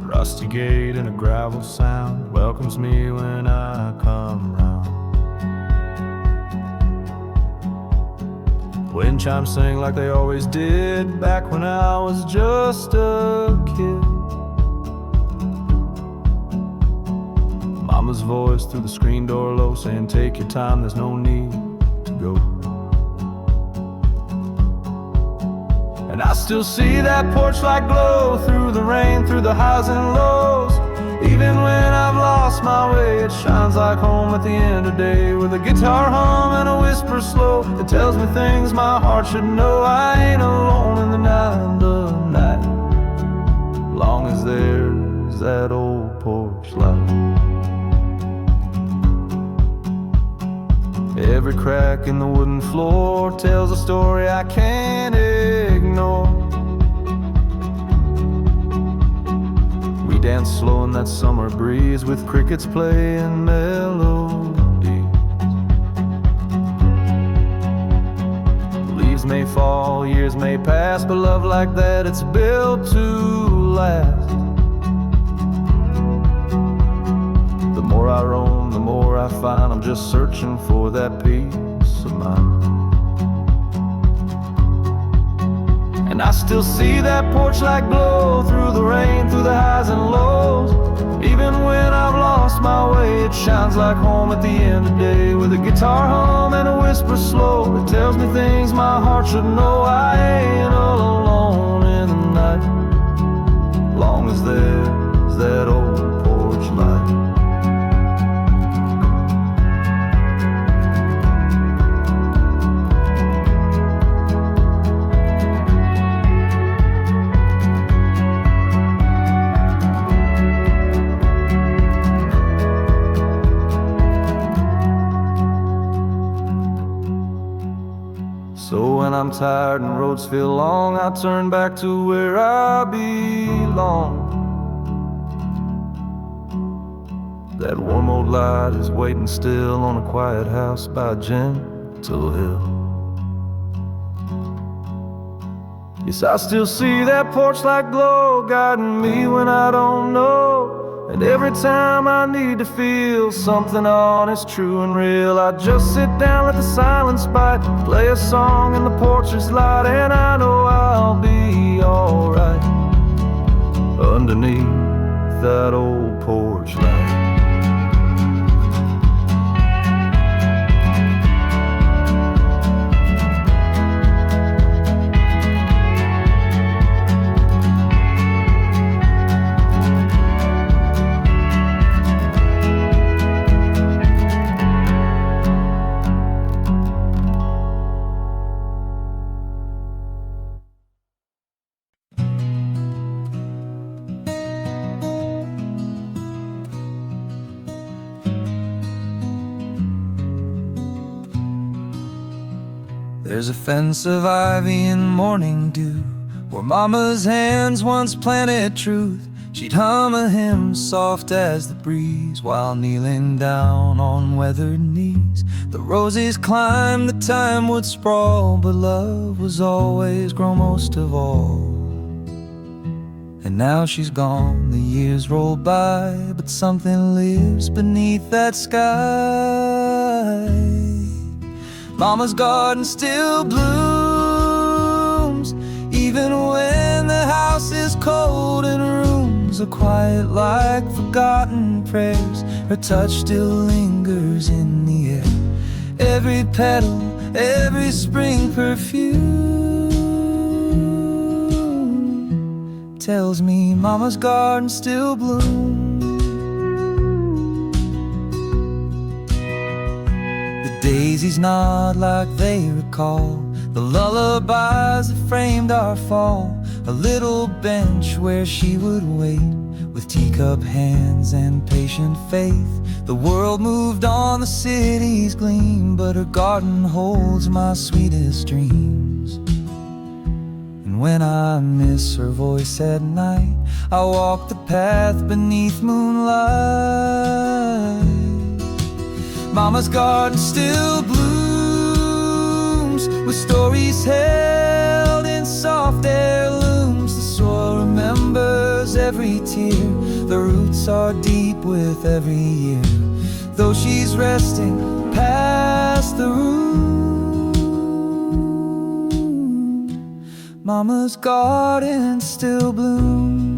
Rusty gate and a gravel sound welcomes me when I come round. Wind chimes sing like they always did back when I was just a kid. Mama's voice through the screen door low saying, take your time, there's no need to go. And I still see that porch light glow through the rain, through the highs and lows. Even when I've lost my way, it shines like home at the end of the day, with a guitar hum and a whisper slow that tells me things my heart should know. I ain't alone in the night of night, long as there's that old porch light. Every crack in the wooden floor tells a story I can't ignore. We dance slow in that summer breeze with crickets playing melodies. Leaves may fall, years may pass, but love like that, it's built to last. The more I roam, the more I find I'm just searching for that peace of mind. And I still see that porch light glow through the rain, through the highs and lows. Even when I've lost my way, it shines like home at the end of the day, with a guitar hum and a whisper slow that tells me things my heart should know. I ain't all alone in the night, long as there's that old porch light. So when I'm tired and roads feel long, I turn back to where I belong. That warm old light is waiting still on a quiet house by a gentle hill. Yes, I still see that porch light glow, guiding me when I don't know. And every time I need to feel something honest, true and real, I just sit down, let the silence bite, play a song in the porch's light, and I know I'll be alright underneath that old porch light. There's a fence of ivy and morning dew Where Mama's hands once planted truth, she'd hum a hymn soft as the breeze, while kneeling down on weathered knees. The roses climbed, the time would sprawl, but love was always grown most of all. And now she's gone, the years roll by, but something lives beneath that sky. Mama's garden still blooms, even when the house is cold and rooms are quiet like forgotten prayers. Her touch still lingers in the air, every petal, every spring perfume tells me Mama's garden still blooms. The daisies nod like they recall the lullabies that framed our fall. A little bench where she would wait, with teacup hands and patient faith. The world moved on, the city's gleam, but her garden holds my sweetest dreams. And when I miss her voice at night, I walk the path beneath moonlight. Mama's garden still blooms, with stories held in soft heirlooms. The soil remembers every tear, the roots are deep with every year. Though she's resting past the room, Mama's garden still blooms.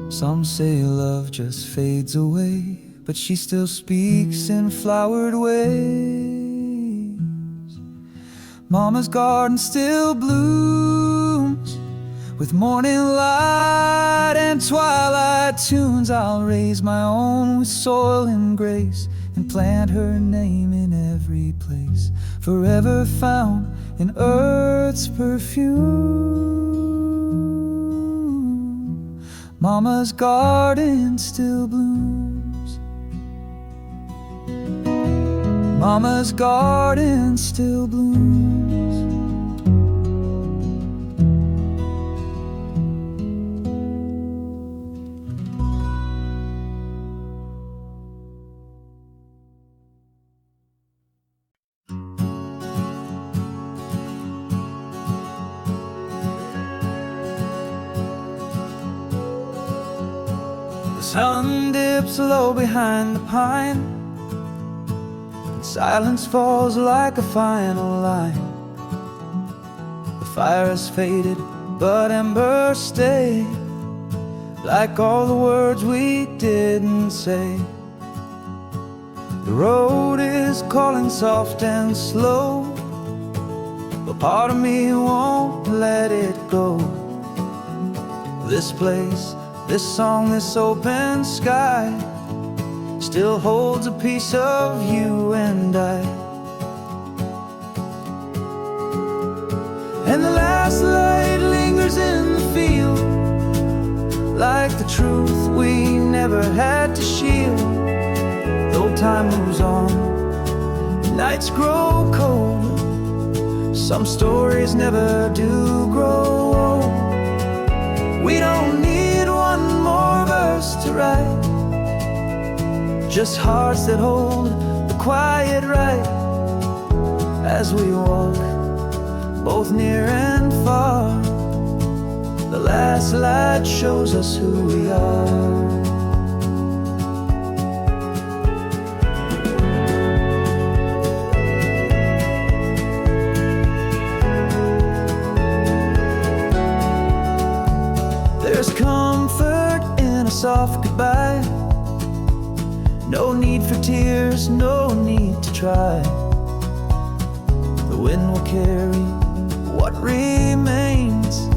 Some say love just fades away, but she still speaks in flowered ways. Mama's garden still blooms, with morning light and twilight tunes. I'll raise my own with soil and grace, and plant her name in every place, forever found in earth's perfume. Mama's garden still blooms. Mama's garden still blooms. The sun dips low behind the pine, and silence falls like a final line. The fire has faded, but embers stay, like all the words we didn't say. The road is calling soft and slow, but part of me won't let it go. This place, this song, this open sky still holds a piece of you and I. And the last light lingers in the field, like the truth we never had to shield. Though time moves on, nights grow cold, some stories never do grow old. We don't need one more verse to write, just hearts that hold the quiet right. As we walk, both near and far, the last light shows us who we are. There's comfort in a soft goodbye, no need for tears, no need to try. The wind will carry what remains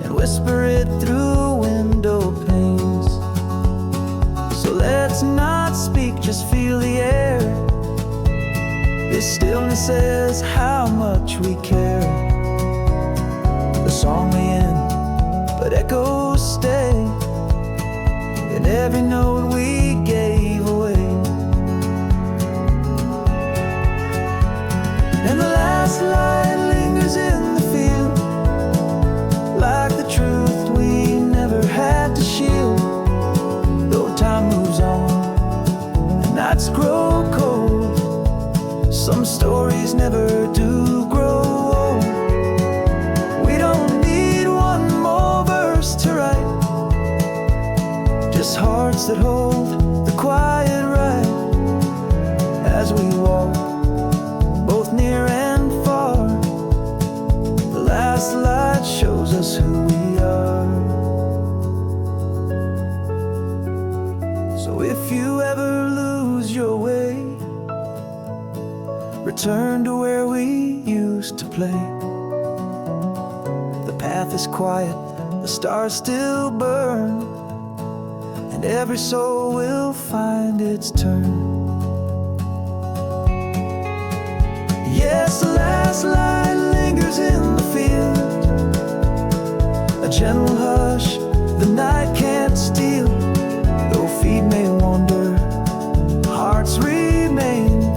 and whisper it through window panes. So let's not speak, just feel the air, This stillness says how much we care. The song may end, but echoes stay in every note we gave away. And the last line lingers in the field, like the truth we never had to shield. Though time moves on and nights grow cold, some stories never do grow old. We don't need one more verse to write, just hearts that hold the quiet right. As we walk, both near and far, the last light shows us who we are. So if you ever lose your way, return to where we used to play. The path is quiet, the stars still burn, and every soul will find its turn. Yes, the last light lingers in the field, a gentle hush the night can't steal. Though feet may wander, hearts remain,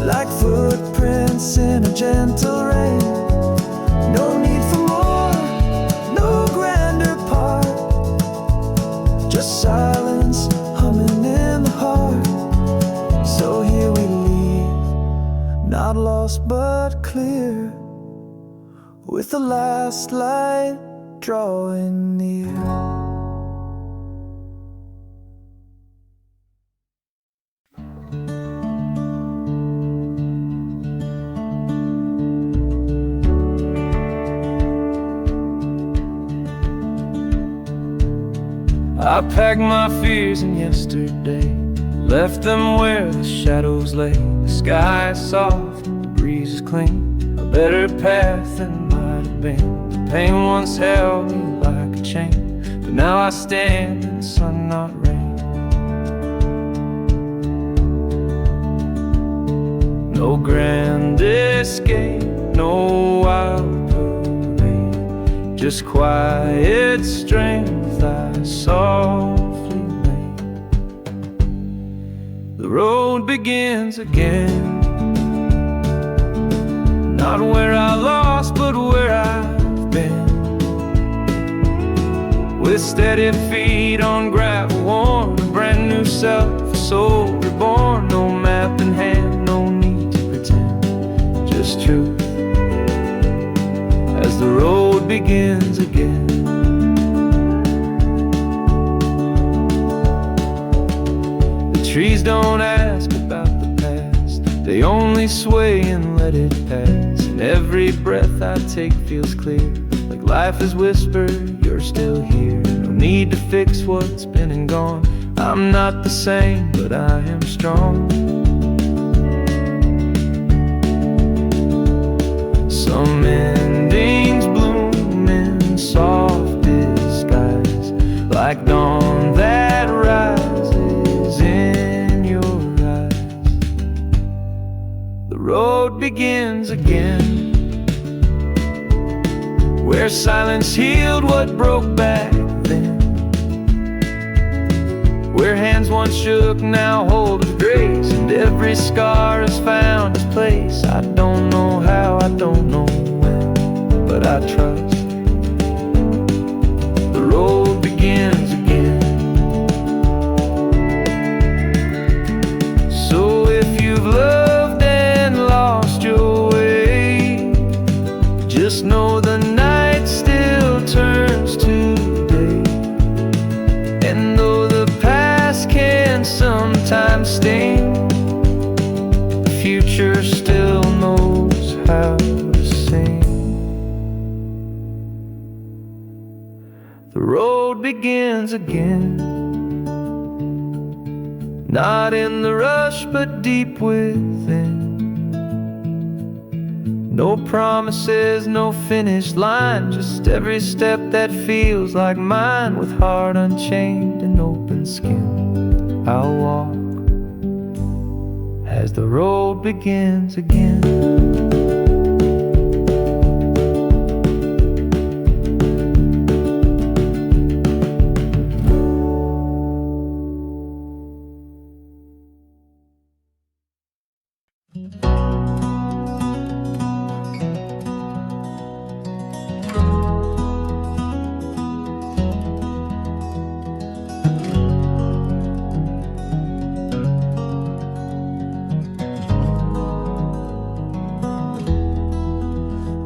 like footprints in a gentle rain. No need for more, no grander part, just silence humming in the heart. So here we leave, not lost but clear, with the last light drawing near. I packed my fears in yesterday, left them where the shadows lay. The sky is soft, the breeze is clean, a better path than might have been. The pain once held me like a chain, but now I stand in sun, not rain. No grand escape, no wild parade, just quiet strength I softly made. The road begins again, not where I lost, but where I've been. With steady feet on gravel worn, a brand new self, a soul reborn. No map in hand, no need to pretend, just truth as the road begins again. Trees don't ask about the past, they only sway and let it pass. And every breath I take feels clear, like life is whispered, you're still here. No need to fix what's been and gone. I'm not the same, but I am strong. Some endings bloom in soft disguise, like dawn that rises in your eyes. The road begins again, where silence healed what broke back then, where hands once shook now hold with grace, and every scar has found its place. I don't know how, I don't know when, but I trust the road begins again. So if you've loved and lost your way, just know the night still turns to day. And though the past can sometimes sting, the future still knows how to sing. The road begins again, not in the rush but deep within. No promises, no finish line, just every step that feels like mine. With heart unchained and open skin, I'll walk as as the road begins again.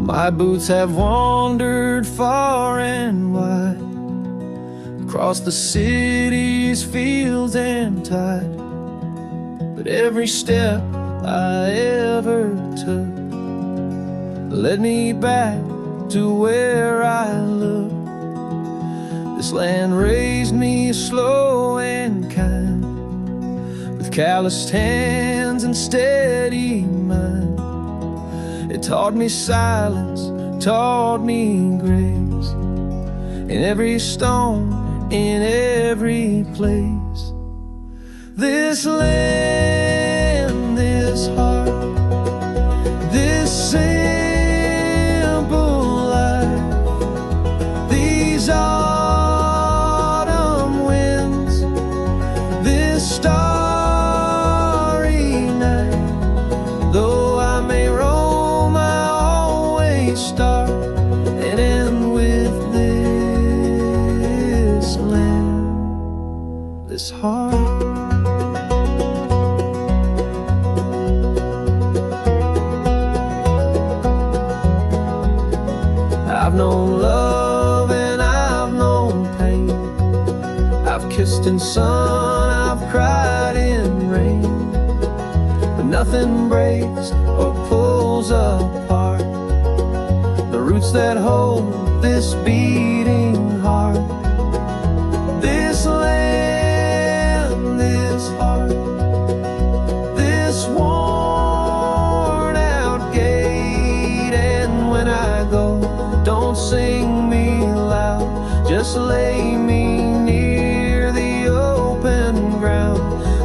My boots have wandered far and wide, across the city's fields and tide. But every step I ever took led me back to where I look. This land raised me slow and kind, with calloused hands and steady mind. It taught me silence, taught me grace, in every stone, in every place. This land, this heart, this simple life, these autumn winds, this starry night. Though I may roam, I always start and end with this land, this heart. I've known love and I've known pain. I've kissed in sun, I've cried in rain. But nothing breaks or pulls apart the roots that hold this beating heart. This land, this heart, this worn out gate. And when I go, don't sing me loud, just lay me near the open ground,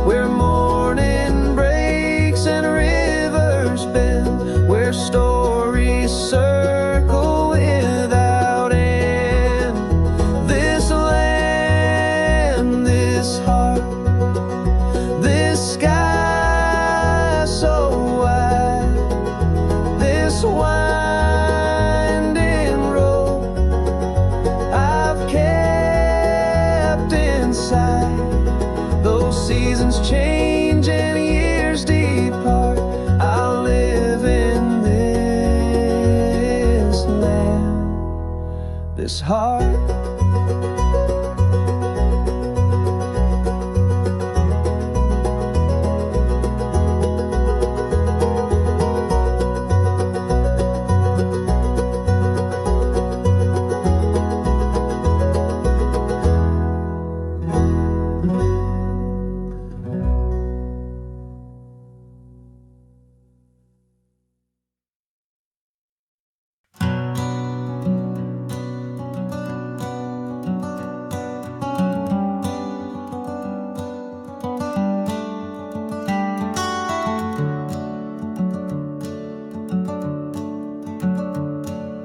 where morning breaks and rivers bend, where stories circle without end. This land, this heart, this sky so wide, this winding road I've kept inside. Though seasons change and years depart, I'll live in this land, this heart.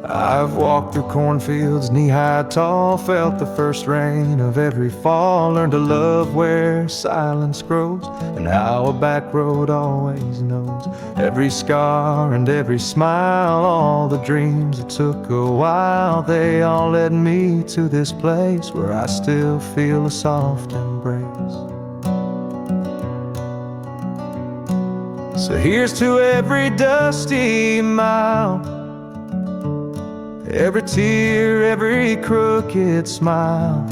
I've walked through cornfields knee-high tall, felt the first rain of every fall, learned to love where silence grows, and how a back road always knows every scar and every smile. All the dreams that took a while, they all led me to this place where I still feel a soft embrace. So here's to every dusty mile, every tear, every crooked smile,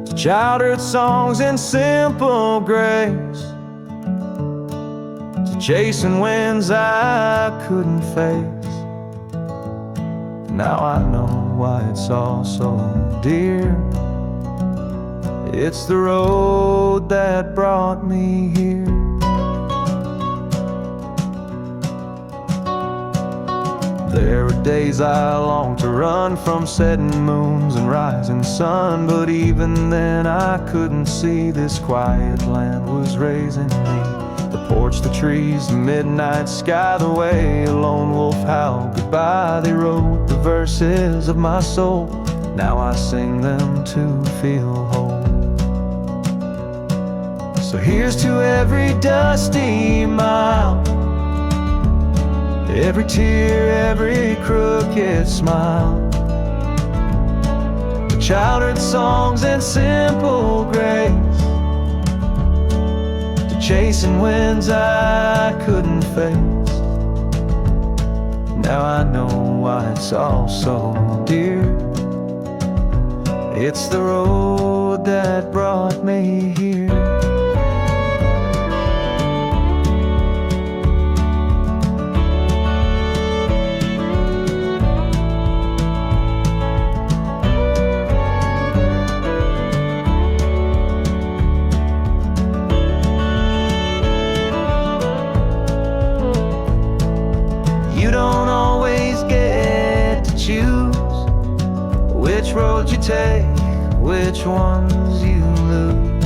to childhood songs and simple grace, to chasing winds I couldn't face. Now I know why it's all so dear. It's the road that brought me here. There were days I longed to run from setting moons and rising sun, but even then I couldn't see this quiet land was raising me. The porch, the trees, the midnight sky, the way a lone wolf howled goodbye. They wrote the verses of my soul. Now I sing them to feel whole. So here's to every dusty mile, every tear, every crooked smile, the childhood songs and simple grace, to chasing winds I couldn't face. Now I know why it's all so dear. It's the road that brought me here. You don't always get to choose which road you take, which ones you lose.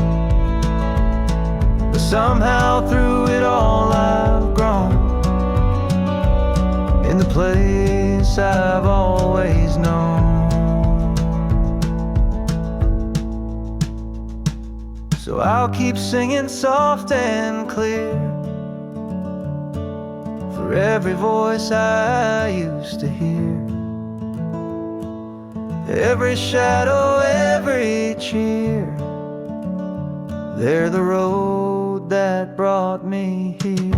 But somehow through it all I've grown in the place I've always known. So I'll keep singing soft and clear for every voice I used to hear, every shadow, every cheer. They're the road that brought me here.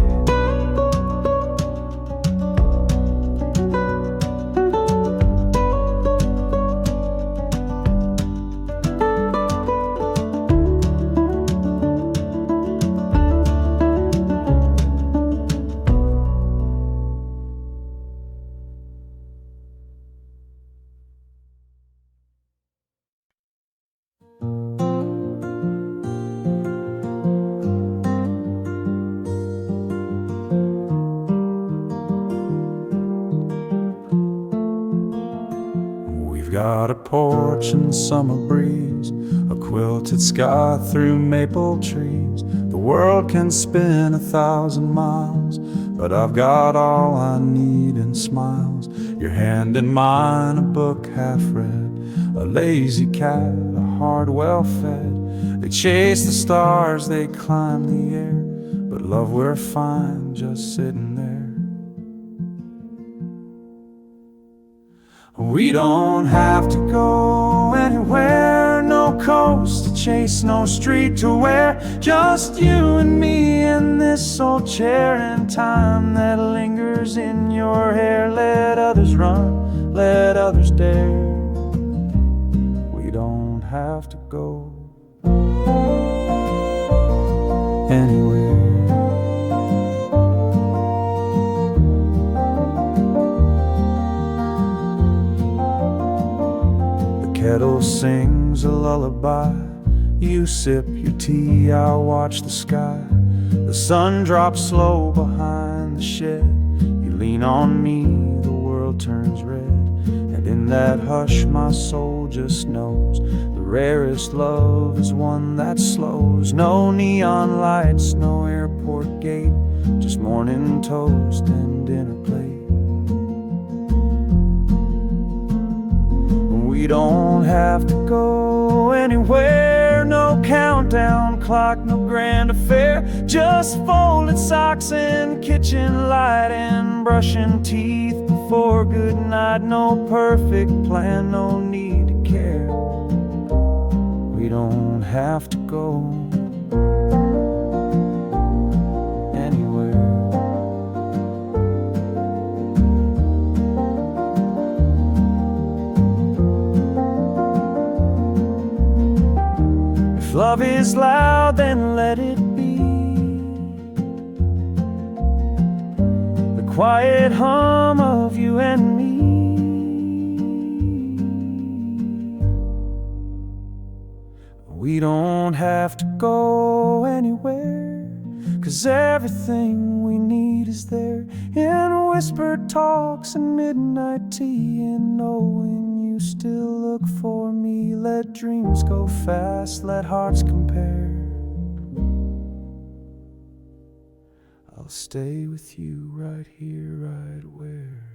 Got a porch and summer breeze, a quilted sky through maple trees. The world can spin 1,000 miles, but I've got all I need in smiles. Your hand in mine, a book half read, a lazy cat, a heart well fed. They chase the stars, they climb the air, but love, we're fine just sitting there. We don't have to go anywhere, no coast to chase, no street to wear. Just you and me in this old chair, and time that lingers in your hair. Let others run, let others dare. We don't have to go anywhere. Kettle sings a lullaby. You sip your tea, I'll watch the sky. The sun drops slow behind the shed. You lean on me, the world turns red. And in that hush my soul just knows the rarest love is one that slows. No neon lights, no airport gate, just morning toast and dinner plate. We don't have to go anywhere, no countdown clock, no grand affair. Just folded socks and kitchen light and brushing teeth before good night. No perfect plan, no need to care. We don't have to go anywhere. If love is loud, then let it be the quiet hum of you and me. We don't have to go anywhere, 'cause everything we need is there, in whispered talks and midnight tea, and knowing you still look for me. Let dreams go fast, let hearts compare. I'll stay with you right here, right where